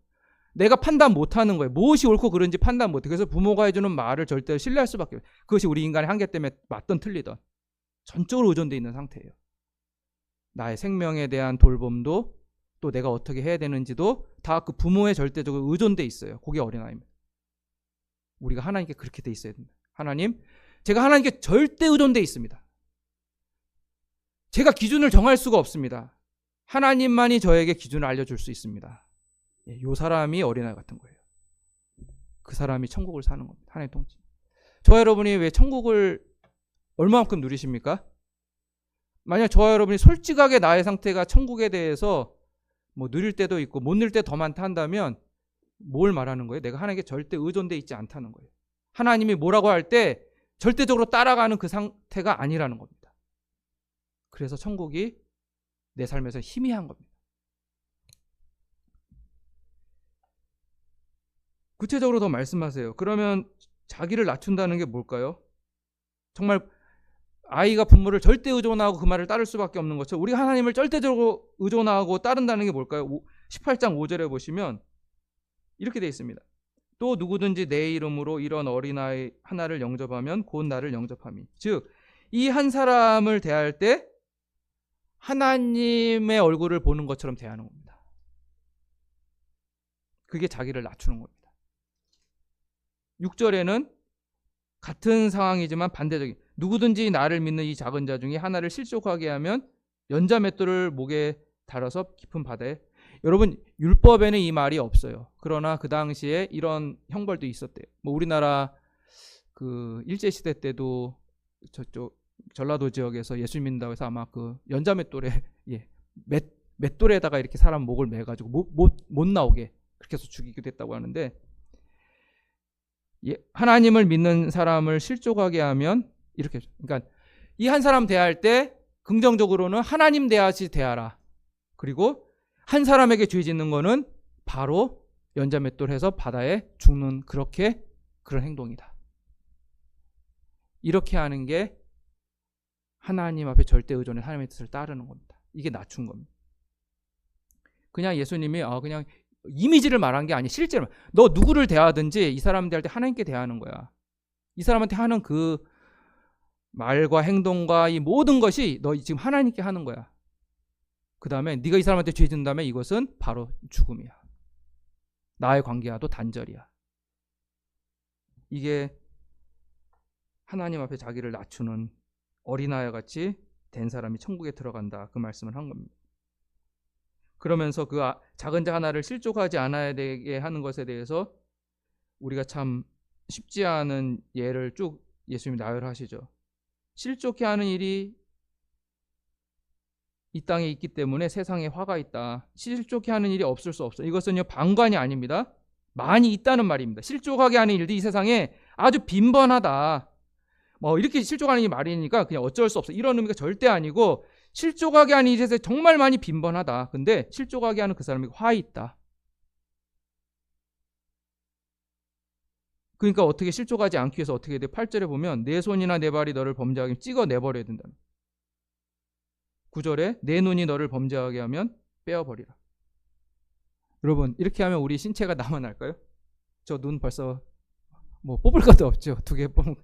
내가 판단 못하는 거예요. 무엇이 옳고 그른지 판단 못해. 그래서 부모가 해주는 말을 절대 신뢰할 수밖에 없어요. 그것이 우리 인간의 한계 때문에 맞든 틀리든 전적으로 의존되어 있는 상태예요. 나의 생명에 대한 돌봄도 또 내가 어떻게 해야 되는지도 다 그 부모에 절대적으로 의존되어 있어요. 그게 어린아이입니다. 우리가 하나님께 그렇게 돼 있어야 됩니다. 하나님, 제가 하나님께 절대 의존되어 있습니다. 제가 기준을 정할 수가 없습니다. 하나님만이 저에게 기준을 알려줄 수 있습니다. 이 사람이 어린아이 같은 거예요. 그 사람이 천국을 사는 겁니다. 하나님의 통치. 저와 여러분이 왜 천국을 얼마만큼 누리십니까? 만약 저와 여러분이 솔직하게 나의 상태가 천국에 대해서 누릴 때도 있고 못 누릴 때 더 많다 한다면 뭘 말하는 거예요? 내가 하나님께 절대 의존돼 있지 않다는 거예요. 하나님이 뭐라고 할 때 절대적으로 따라가는 그 상태가 아니라는 겁니다. 그래서 천국이 내 삶에서 희미한 겁니다. 구체적으로 더 말씀하세요. 그러면 자기를 낮춘다는 게 뭘까요? 정말 아이가 부모를 절대 의존하고 그 말을 따를 수밖에 없는 것처럼 우리가 하나님을 절대적으로 의존하고 따른다는 게 뭘까요? 18장 5절에 보시면 이렇게 되어 있습니다. 또 누구든지 내 이름으로 이런 어린아이 하나를 영접하면 곧 나를 영접함이. 즉, 이 한 사람을 대할 때 하나님의 얼굴을 보는 것처럼 대하는 겁니다. 그게 자기를 낮추는 겁니다. 6절에는 같은 상황이지만 반대적인, 누구든지 나를 믿는 이 작은 자 중에 하나를 실족하게 하면 연자 맷돌을 목에 달아서 깊은 바다에. 여러분, 율법에는 이 말이 없어요. 그러나 그 당시에 이런 형벌도 있었대요. 뭐 우리나라 그 일제 시대 때도 저쪽 전라도 지역에서 예수 믿는다고 해서 아마 그 연자 맷돌에 맷돌에다가 이렇게 사람 목을 매 가지고 못 나오게 그렇게 해서 죽이기도 했다고 하는데, 하나님을 믿는 사람을 실족하게 하면 이렇게, 그러니까 이 한 사람 대할 때 긍정적으로는 하나님 대하시 대하라. 그리고 한 사람에게 죄 짓는 거는 바로 연자 맷돌 해서 바다에 죽는 그런 행동이다. 이렇게 하는 게 하나님 앞에 절대 의존해 하나님의 뜻을 따르는 겁니다. 이게 낮춘 겁니다. 그냥 예수님이 그냥 이미지를 말한 게 아니야. 실제로 너 누구를 대하든지 이 사람 대할 때 하나님께 대하는 거야. 이 사람한테 하는 그 말과 행동과 이 모든 것이 너 지금 하나님께 하는 거야. 그 다음에 네가 이 사람한테 죄 짓는다면 이것은 바로 죽음이야. 나의 관계와도 단절이야. 이게 하나님 앞에 자기를 낮추는 어린아이 같이 된 사람이 천국에 들어간다, 그 말씀을 한 겁니다. 그러면서 그 작은 자 하나를 실족하지 않아야 되게 하는 것에 대해서 우리가 참 쉽지 않은 예를 쭉 예수님이 나열하시죠. 실족해 하는 일이 이 땅에 있기 때문에 세상에 화가 있다. 실족해 하는 일이 없을 수 없어. 이것은요, 방관이 아닙니다. 많이 있다는 말입니다. 실족하게 하는 일들이 이 세상에 아주 빈번하다. 뭐 이렇게 실족하는 일이 말이니까 그냥 어쩔 수 없어, 이런 의미가 절대 아니고, 실족하게 하는 일에 대해서 정말 많이 빈번하다. 근데 실족하게 하는 그 사람에게 화 있다. 그러니까 어떻게 실족하지 않기 위해서 어떻게 돼? 8절에 보면 내 손이나 내 발이 너를 범죄하게 하면 찍어내버려야 된다. 9절에 내 눈이 너를 범죄하게 하면 빼어버리라. 여러분, 이렇게 하면 우리 신체가 남아날까요? 저 눈 벌써 뭐 뽑을 것도 없죠. 2개 뽑으면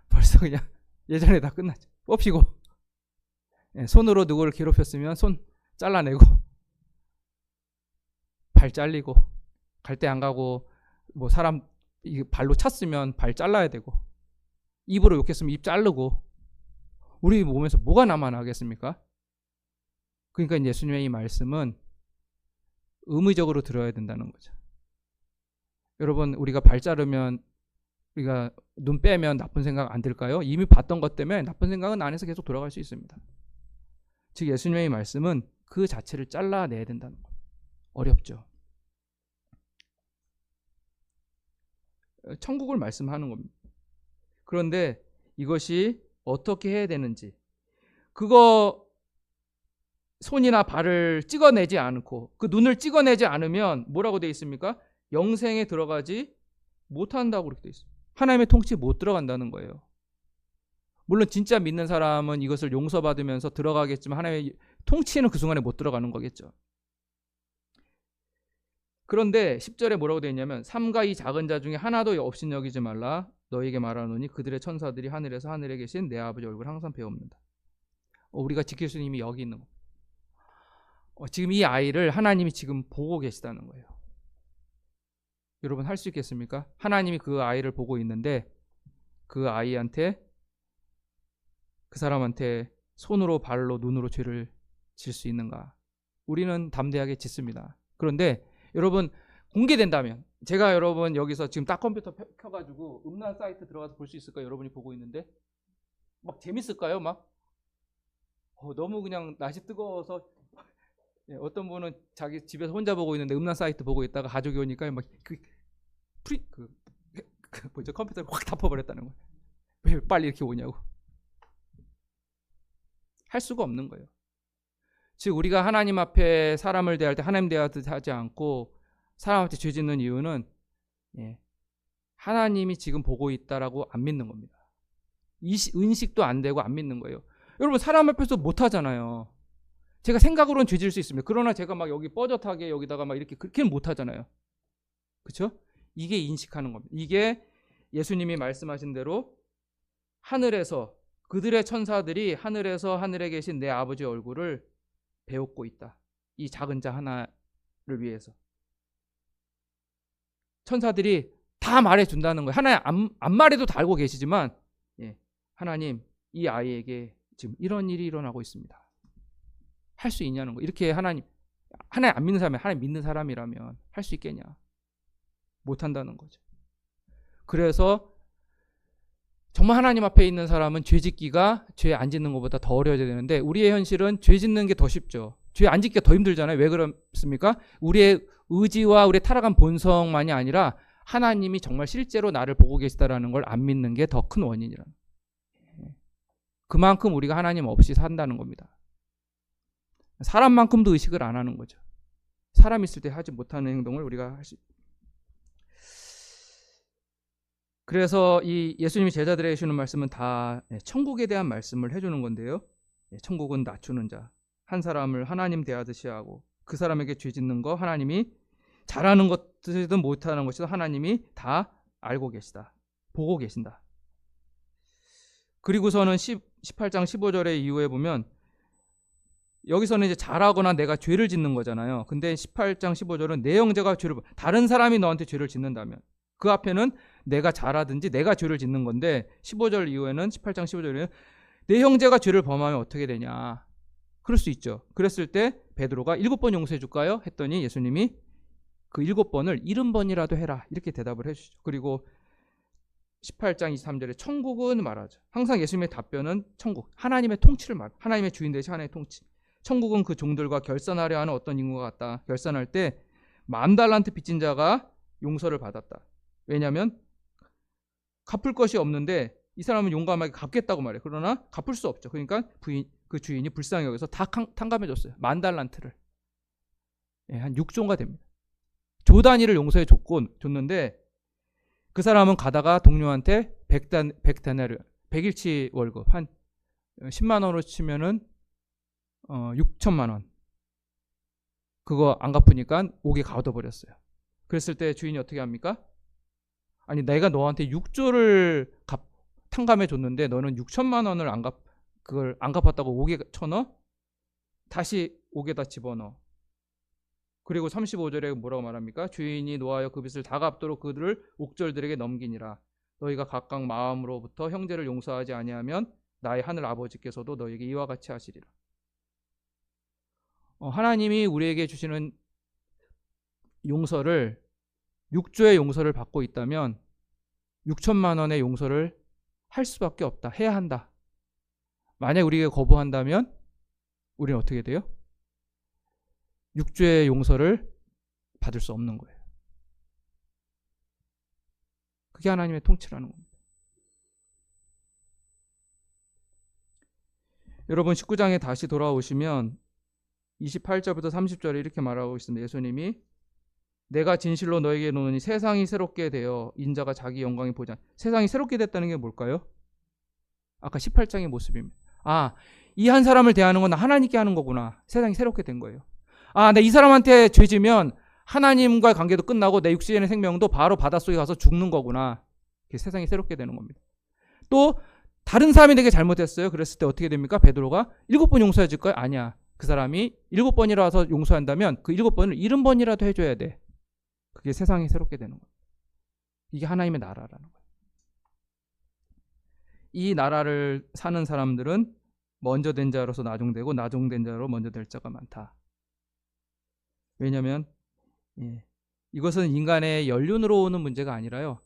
벌써 그냥 예전에 다 끝났죠. 뽑히고, 손으로 누구를 괴롭혔으면 손 잘라내고, 발 잘리고, 갈 때 안 가고, 뭐 사람 발로 찼으면 발 잘라야 되고, 입으로 욕했으면 입 자르고, 우리 몸에서 뭐가 남아나겠습니까? 그러니까 예수님의 이 말씀은 의무적으로 들어야 된다는 거죠. 여러분, 우리가 발 자르면, 우리가 눈 빼면 나쁜 생각 안 들까요? 이미 봤던 것 때문에 나쁜 생각은 안에서 계속 돌아갈 수 있습니다. 즉 예수님의 이 말씀은 그 자체를 잘라내야 된다는 거예요. 어렵죠. 천국을 말씀하는 겁니다. 그런데 이것이 어떻게 해야 되는지, 그거 손이나 발을 찍어내지 않고 그 눈을 찍어내지 않으면 뭐라고 되어 있습니까? 영생에 들어가지 못한다고 그렇게 되어 있습니다. 하나님의 통치에 못 들어간다는 거예요. 물론 진짜 믿는 사람은 이것을 용서받으면서 들어가겠지만 하나님의 통치에는 그 순간에 못 들어가는 거겠죠. 그런데 10절에 뭐라고 되어 있냐면 삼가 이 작은 자 중에 하나도 없인 여기지 말라. 너에게 말하노니 그들의 천사들이 하늘에서 하늘에 계신 내 아버지 얼굴을 항상 배웁니다. 우리가 지킬 수 있는 힘이 여기 있는 겁니다. 지금 이 아이를 하나님이 지금 보고 계시다는 거예요. 여러분, 할 수 있겠습니까? 하나님이 그 아이를 보고 있는데 그 아이한테, 그 사람한테 손으로 발로 눈으로 죄를 질 수 있는가? 우리는 담대하게 짓습니다. 그런데 여러분, 공개된다면, 제가 여러분 여기서 지금 딱 컴퓨터 켜가지고 음란 사이트 들어가서 볼 수 있을까요? 여러분이 보고 있는데 막 재밌을까요? 막 너무 그냥 날씨 뜨거워서 어떤 분은 자기 집에서 혼자 보고 있는데 음란 사이트 보고 있다가 가족이 오니까 막 뭐죠? 컴퓨터를 확 덮어버렸다는 거예요. 왜 빨리 이렇게 오냐고. 할 수가 없는 거예요. 즉 우리가 하나님 앞에 사람을 대할 때 하나님 대하듯 하지 않고 사람한테 죄 짓는 이유는 하나님이 지금 보고 있다라고 안 믿는 겁니다. 인식도 안 되고 안 믿는 거예요. 여러분, 사람 앞에서 못 하잖아요. 제가 생각으로는 죄 지을 수 있습니다. 그러나 제가 막 여기 뻐젓하게 여기다가 막 이렇게 그렇게는 못 하잖아요. 그렇죠? 이게 인식하는 겁니다. 이게 예수님이 말씀하신 대로 하늘에서 그들의 천사들이 하늘에서 하늘에 계신 내 아버지의 얼굴을 배웁고 있다. 이 작은 자 하나를 위해서. 천사들이 다 말해준다는 거예요. 하나님 안 말해도 다 알고 계시지만 하나님 이 아이에게 지금 이런 일이 일어나고 있습니다. 할 수 있냐는 거. 이렇게 하나님 안 믿는 사람이 하나님 믿는 사람이라면 할 수 있겠냐? 못한다는 거죠. 그래서 정말 하나님 앞에 있는 사람은 죄 짓기가 죄 안 짓는 것보다 더 어려워져야 되는데 우리의 현실은 죄 짓는 게 더 쉽죠. 죄 안 짓기가 더 힘들잖아요. 왜 그렇습니까? 우리의 의지와 우리의 타락한 본성만이 아니라 하나님이 정말 실제로 나를 보고 계시다라는 걸 안 믿는 게 더 큰 원인이라. 그만큼 우리가 하나님 없이 산다는 겁니다. 사람만큼도 의식을 안 하는 거죠. 사람 있을 때 하지 못하는 행동을 우리가 그래서 이 예수님이 제자들에게 주는 말씀은 다 천국에 대한 말씀을 해주는 건데요. 천국은 낮추는 자, 한 사람을 하나님 대하듯이 하고 그 사람에게 죄 짓는 거 하나님이 잘하는 것이든 못하는 것이든 하나님이 다 알고 계시다. 보고 계신다. 그리고서는 18장 15절의 이후에 보면 여기서는 이제 잘하거나 내가 죄를 짓는 거잖아요. 근데 18장 15절은 내 형제가 다른 사람이 너한테 죄를 짓는다면 그 앞에는 내가 잘하든지 내가 죄를 짓는 건데 15절 이후에는 18장 15절에는 내 형제가 죄를 범하면 어떻게 되냐. 그럴 수 있죠. 그랬을 때 베드로가 7번 용서해 줄까요? 했더니 예수님이 그 7번을 70번이라도 해라. 이렇게 대답을 해주시죠. 그리고 18장 23절에 천국은 말하죠. 항상 예수님의 답변은 천국, 하나님의 통치를 하나님의 주인 되신 하나님의 통치. 천국은 그 종들과 결산하려 하는 어떤 인구가 같다. 결산할 때 10,000달란트 빚진 자가 용서를 받았다. 왜냐하면 갚을 것이 없는데 이 사람은 용감하게 갚겠다고 말해요. 그러나 갚을 수 없죠. 그러니까 그 주인이 불쌍히 여겨서 다 탕감해줬어요. 10,000달란트를. 한 6조가 됩니다. 조 단위를 용서해 줬는데 그 사람은 가다가 동료한테 100데나리온, 100일치 월급 한 10만 원으로 치면은 6천만 원. 그거 안 갚으니까 옥에 가둬버렸어요. 그랬을 때 주인이 어떻게 합니까? 아니 내가 너한테 6조를 탕감해 줬는데 너는 6천만 원을 그걸 안 갚았다고 옥에 쳐넣어? 다시 옥에다 집어넣어. 그리고 35절에 뭐라고 말합니까? 주인이 노하여 그 빚을 다 갚도록 그들을 옥졸들에게 넘기니라. 너희가 각각 마음으로부터 형제를 용서하지 아니하면 나의 하늘 아버지께서도 너희에게 이와 같이 하시리라. 하나님이 우리에게 주시는 용서를 6조의 용서를 받고 있다면 6천만 원의 용서를 할 수밖에 없다. 해야 한다. 만약 우리가 거부한다면 우리는 어떻게 돼요? 6조의 용서를 받을 수 없는 거예요. 그게 하나님의 통치라는 겁니다. 여러분 19장에 다시 돌아오시면 28절부터 30절에 이렇게 말하고 있습니다. 예수님이 내가 진실로 너에게 이르노니 세상이 새롭게 되어 인자가 자기 영광이 보자. 세상이 새롭게 됐다는 게 뭘까요? 아까 18장의 모습입니다. 이 한 사람을 대하는 건 하나님께 하는 거구나. 세상이 새롭게 된 거예요. 내 이 사람한테 죄지면 하나님과의 관계도 끝나고 내 육신의 생명도 바로 바닷속에 가서 죽는 거구나. 세상이 새롭게 되는 겁니다. 또 다른 사람이 내게 잘못했어요. 그랬을 때 어떻게 됩니까? 베드로가 7번 용서해 줄까요? 아니야. 그 사람이 7번이라서 용서한다면 그 7번을 70번이라도 해줘야 돼. 그게 세상이 새롭게 되는 거예요. 이게 하나님의 나라라는 거예요. 이 나라를 사는 사람들은 먼저 된 자로서 나중되고 나중된 자로 먼저 될 자가 많다. 왜냐하면 이것은 인간의 연륜으로 오는 문제가 아니라요.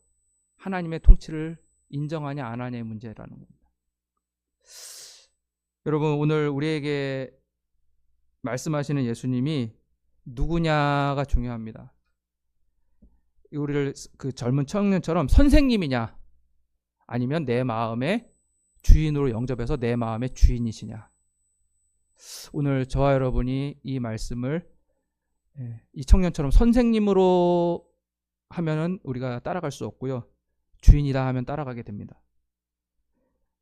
하나님의 통치를 인정하냐 안 하냐의 문제라는 겁니다. 여러분 오늘 우리에게 말씀하시는 예수님이 누구냐가 중요합니다. 우리를 그 젊은 청년처럼 선생님이냐 아니면 내 마음의 주인으로 영접해서 내 마음의 주인이시냐. 오늘 저와 여러분이 이 말씀을 이 청년처럼 선생님으로 하면은 우리가 따라갈 수 없고요. 주인이다 하면 따라가게 됩니다.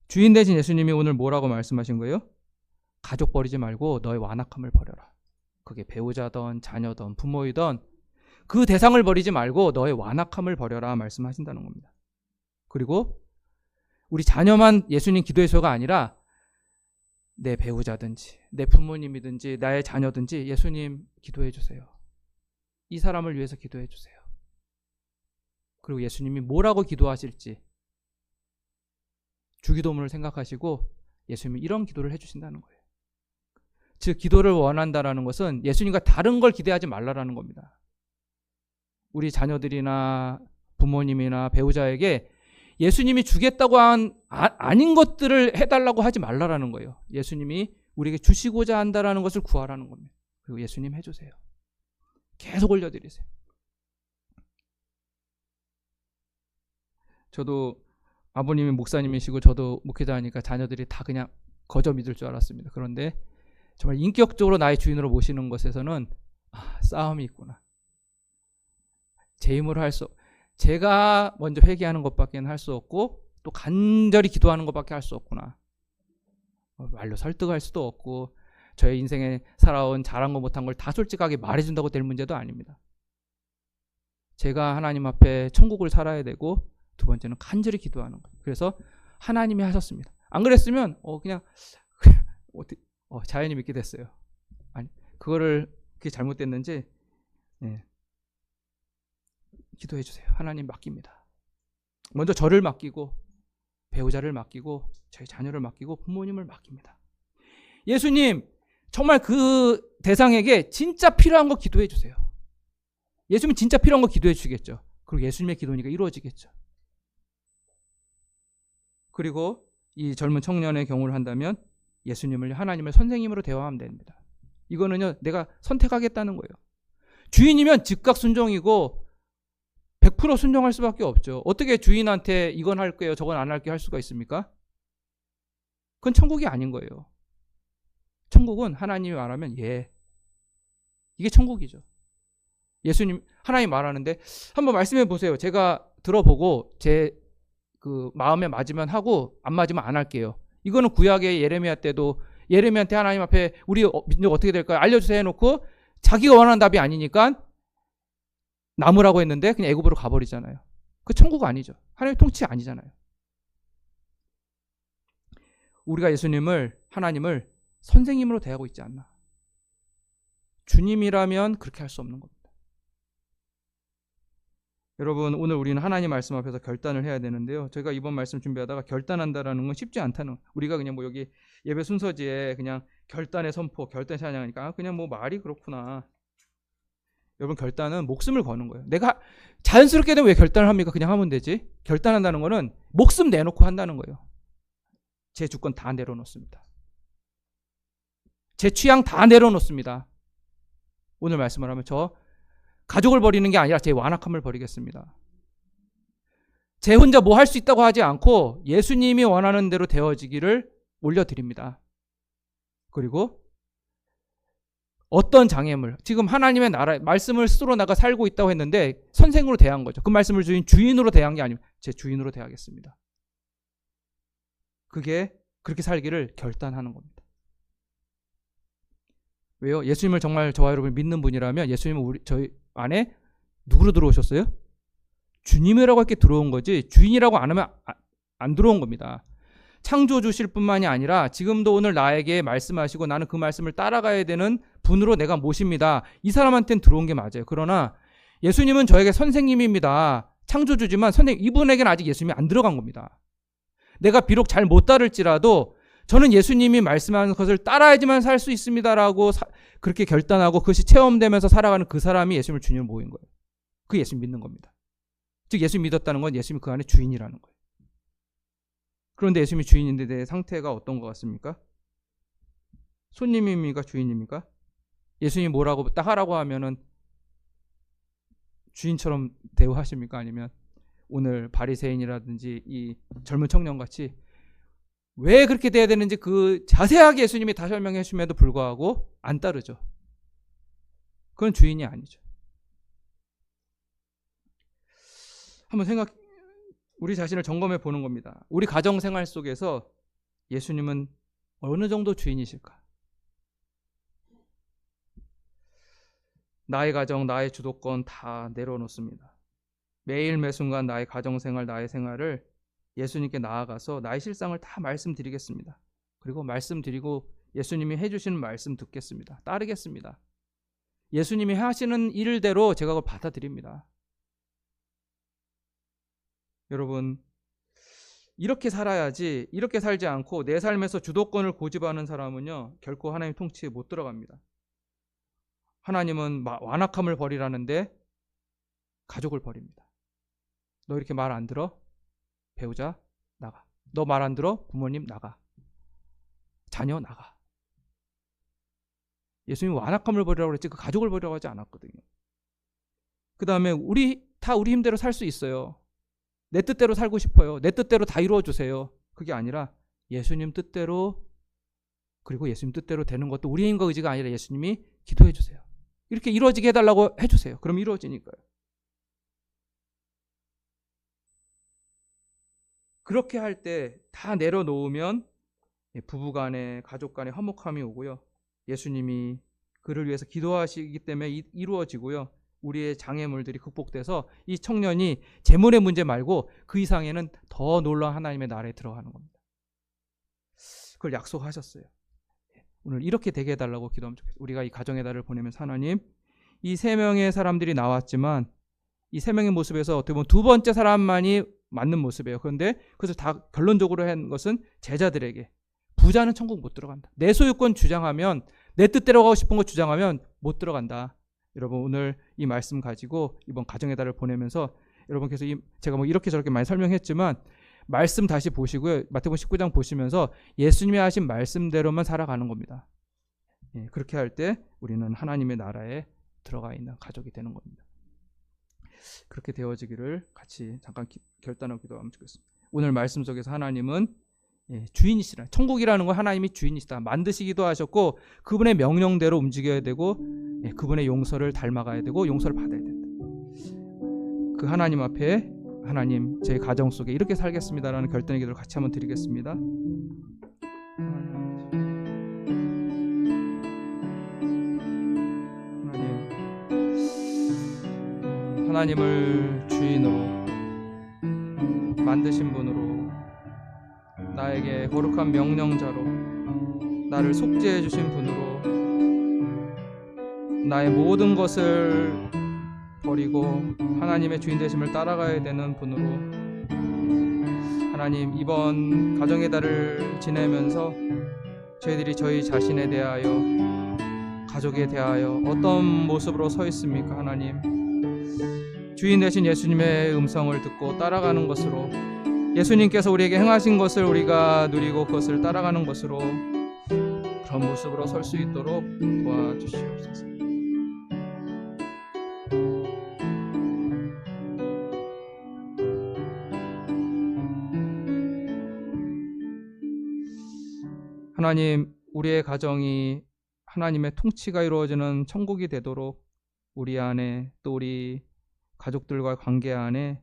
주인 되신 예수님이 오늘 뭐라고 말씀하신 거예요? 가족 버리지 말고 너의 완악함을 버려라. 그게 배우자든 자녀든 부모이든 그 대상을 버리지 말고 너의 완악함을 버려라 말씀하신다는 겁니다. 그리고 우리 자녀만 예수님 기도의 소가 아니라 내 배우자든지 내 부모님이든지 나의 자녀든지 예수님 기도해 주세요. 이 사람을 위해서 기도해 주세요. 그리고 예수님이 뭐라고 기도하실지 주기도문을 생각하시고 예수님이 이런 기도를 해주신다는 거예요. 즉 기도를 원한다라는 것은 예수님과 다른 걸 기대하지 말라라는 겁니다. 우리 자녀들이나 부모님이나 배우자에게 예수님이 주겠다고 한 아닌 것들을 해달라고 하지 말라라는 거예요. 예수님이 우리에게 주시고자 한다라는 것을 구하라는 겁니다. 그리고 예수님 해주세요. 계속 올려드리세요. 저도 아버님이 목사님이시고 저도 목회자니까 자녀들이 다 그냥 거저 믿을 줄 알았습니다. 그런데 정말 인격적으로 나의 주인으로 모시는 것에서는 싸움이 있구나. 제 힘으로 제가 먼저 회개하는 것밖에 할 수 없고 또 간절히 기도하는 것밖에 할 수 없구나. 말로 설득할 수도 없고 저의 인생에 살아온 잘한 거 못한 걸 다 솔직하게 말해준다고 될 문제도 아닙니다. 제가 하나님 앞에 천국을 살아야 되고 두 번째는 간절히 기도하는 거예요. 그래서 하나님이 하셨습니다. 안 그랬으면 그냥 자연히 믿게 됐어요. 아니 그거를 그게 잘못됐는지 기도해 주세요. 하나님 맡깁니다. 먼저 저를 맡기고 배우자를 맡기고 저희 자녀를 맡기고 부모님을 맡깁니다. 예수님 정말 그 대상에게 진짜 필요한 거 기도해 주세요. 예수님 진짜 필요한 거 기도해 주시겠죠. 그리고 예수님의 기도니까 이루어지겠죠. 그리고 이 젊은 청년의 경우를 한다면 예수님을 하나님을 선생님으로 대화하면 됩니다. 이거는요 내가 선택하겠다는 거예요. 주인이면 즉각 순종이고 100% 순종할 수밖에 없죠. 어떻게 주인한테 이건 할 거예요 저건 안 할게요 할 수가 있습니까? 그건 천국이 아닌 거예요. 천국은 하나님이 말하면 이게 천국이죠. 예수님 하나님 말하는데 한번 말씀해 보세요. 제가 들어보고 제 그 마음에 맞으면 하고 안 맞으면 안 할게요. 이거는 구약의 예레미야 때도 예레미야한테 하나님 앞에 우리 민족 어떻게 될까요? 알려주세요 해놓고 자기가 원하는 답이 아니니까 나무라고 했는데 그냥 애굽으로 가버리잖아요. 그 천국 아니죠. 하나님의 통치 아니잖아요. 우리가 하나님을 선생님으로 대하고 있지 않나. 주님이라면 그렇게 할 수 없는 겁니다. 여러분 오늘 우리는 하나님 말씀 앞에서 결단을 해야 되는데요. 제가 이번 말씀 준비하다가 결단한다라는 건 쉽지 않다는, 우리가 그냥 여기 예배 순서지에 그냥 결단의 선포, 결단 찬양하니까 그냥 말이 그렇구나. 여러분 결단은 목숨을 거는 거예요. 내가 자연스럽게 되면 왜 결단을 합니까? 그냥 하면 되지. 결단한다는 거는 목숨 내놓고 한다는 거예요. 제 주권 다 내려놓습니다. 제 취향 다 내려놓습니다. 오늘 말씀을 하면 저 가족을 버리는 게 아니라 제 완악함을 버리겠습니다. 제 혼자 할 수 있다고 하지 않고 예수님이 원하는 대로 되어지기를 올려드립니다. 그리고 어떤 장애물, 지금 하나님의 나라 말씀을 스스로 나가 살고 있다고 했는데 선생으로 대한 거죠. 그 말씀을 주인으로 대한 게 아니고 제 주인으로 대하겠습니다. 그게 그렇게 살기를 결단하는 겁니다. 왜요? 예수님을 정말 저와 여러분이 믿는 분이라면 예수님은 저희 안에 누구로 들어오셨어요? 주님이라고 이렇게 들어온 거지 주인이라고 안 하면 안 들어온 겁니다. 창조주실 뿐만이 아니라 지금도 오늘 나에게 말씀하시고 나는 그 말씀을 따라가야 되는 분으로 내가 모십니다. 이 사람한테는 들어온 게 맞아요. 그러나 예수님은 저에게 선생님입니다. 창조주지만 이분에게는 아직 예수님이 안 들어간 겁니다. 내가 비록 잘 못 따를지라도 저는 예수님이 말씀하는 것을 따라야지만 살 수 있습니다라고 그렇게 결단하고 그것이 체험되면서 살아가는 그 사람이 예수님을 주님으로 모인 거예요. 그 예수님 믿는 겁니다. 즉 예수님 믿었다는 건 예수님이 그 안에 주인이라는 거예요. 그런데 예수님이 주인인데 내 상태가 어떤 것 같습니까? 손님입니까? 주인입니까? 예수님이 뭐라고 딱 하라고 하면은 주인처럼 대우하십니까? 아니면 오늘 바리새인이라든지 이 젊은 청년같이 왜 그렇게 돼야 되는지 그 자세하게 예수님이 다 설명해 주심에도 불구하고 안 따르죠. 그건 주인이 아니죠. 한번 우리 자신을 점검해 보는 겁니다. 우리 가정 생활 속에서 예수님은 어느 정도 주인이실까? 나의 가정, 나의 주도권 다 내려놓습니다. 매일 매순간 나의 가정 생활, 나의 생활을 예수님께 나아가서 나의 실상을 다 말씀드리겠습니다. 그리고 말씀드리고 예수님이 해주시는 말씀 듣겠습니다. 따르겠습니다. 예수님이 하시는 일대로 제가 그걸 받아들입니다. 여러분, 이렇게 살아야지, 이렇게 살지 않고 내 삶에서 주도권을 고집하는 사람은요, 결코 하나님 통치에 못 들어갑니다. 하나님은 완악함을 버리라는데 가족을 버립니다. 너 이렇게 말 안 들어? 배우자 나가. 너 말 안 들어? 부모님 나가. 자녀 나가. 예수님이 완악함을 버리라고 그랬지 그 가족을 버리라고 하지 않았거든요. 그 다음에 우리 힘대로 살 수 있어요. 내 뜻대로 살고 싶어요. 내 뜻대로 다 이루어주세요. 그게 아니라 예수님 뜻대로, 그리고 예수님 뜻대로 되는 것도 우리의 힘과 의지가 아니라 예수님이 기도해 주세요. 이렇게 이루어지게 해달라고 해주세요. 그럼 이루어지니까요. 그렇게 할 때 다 내려놓으면 부부간에 가족간에 화목함이 오고요. 예수님이 그를 위해서 기도하시기 때문에 이루어지고요. 우리의 장애물들이 극복돼서 이 청년이 재물의 문제 말고 그 이상에는 더 놀라운 하나님의 나라에 들어가는 겁니다. 그걸 약속하셨어요. 오늘 이렇게 되게 해달라고 기도하면 좋겠어요. 우리가 이 가정의 달을 보내면서 하나님, 이 세 명의 사람들이 나왔지만 이 세 명의 모습에서 어떻게 보면 두 번째 사람만이 맞는 모습이에요. 그런데 그래서 다 결론적으로 한 것은 제자들에게 부자는 천국 못 들어간다. 내 소유권 주장하면, 내 뜻대로 가고 싶은 거 주장하면 못 들어간다. 여러분, 오늘 이 말씀 가지고 이번 가정의 달을 보내면서 여러분께서 제가 이렇게 저렇게 많이 설명했지만 말씀 다시 보시고요. 마태복음 19장 보시면서 예수님이 하신 말씀대로만 살아가는 겁니다. 그렇게 할 때 우리는 하나님의 나라에 들어가 있는 가족이 되는 겁니다. 그렇게 되어지기를 같이 잠깐 결단하고 기도하면 좋겠습니다. 오늘 말씀 속에서 하나님은 주인이시라. 천국이라는 건 하나님이 주인이시다. 만드시기도 하셨고 그분의 명령대로 움직여야 되고 그분의 용서를 닮아가야 되고 용서를 받아야 된다. 그 하나님 앞에 하나님, 저희 가정 속에 이렇게 살겠습니다라는 결단의 기도를 같이 한번 드리겠습니다. 하나님을 주인으로 만드신 분으로 나에게 거룩한 명령자로 나를 속죄해 주신 분으로 나의 모든 것을 버리고 하나님의 주인 되심을 따라가야 되는 분으로 하나님, 이번 가정의 달을 지내면서 저희들이 저희 자신에 대하여, 가족에 대하여 어떤 모습으로 서 있습니까? 하나님, 주인 되신 예수님의 음성을 듣고 따라가는 것으로, 예수님께서 우리에게 행하신 것을 우리가 누리고 그것을 따라가는 것으로 그런 모습으로 설 수 있도록 도와주시옵소서. 하나님, 우리의 가정이 하나님의 통치가 이루어지는 천국이 되도록 우리 안에, 또 우리 가족들과 관계 안에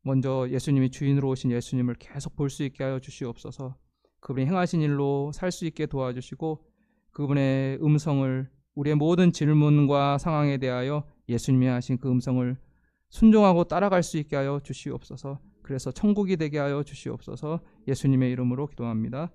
먼저 예수님이 주인으로 오신 예수님을 계속 볼 수 있게 하여 주시옵소서. 그분이 행하신 일로 살 수 있게 도와주시고 그분의 음성을, 우리의 모든 질문과 상황에 대하여 예수님이 하신 그 음성을 순종하고 따라갈 수 있게 하여 주시옵소서. 그래서 천국이 되게 하여 주시옵소서. 예수님의 이름으로 기도합니다.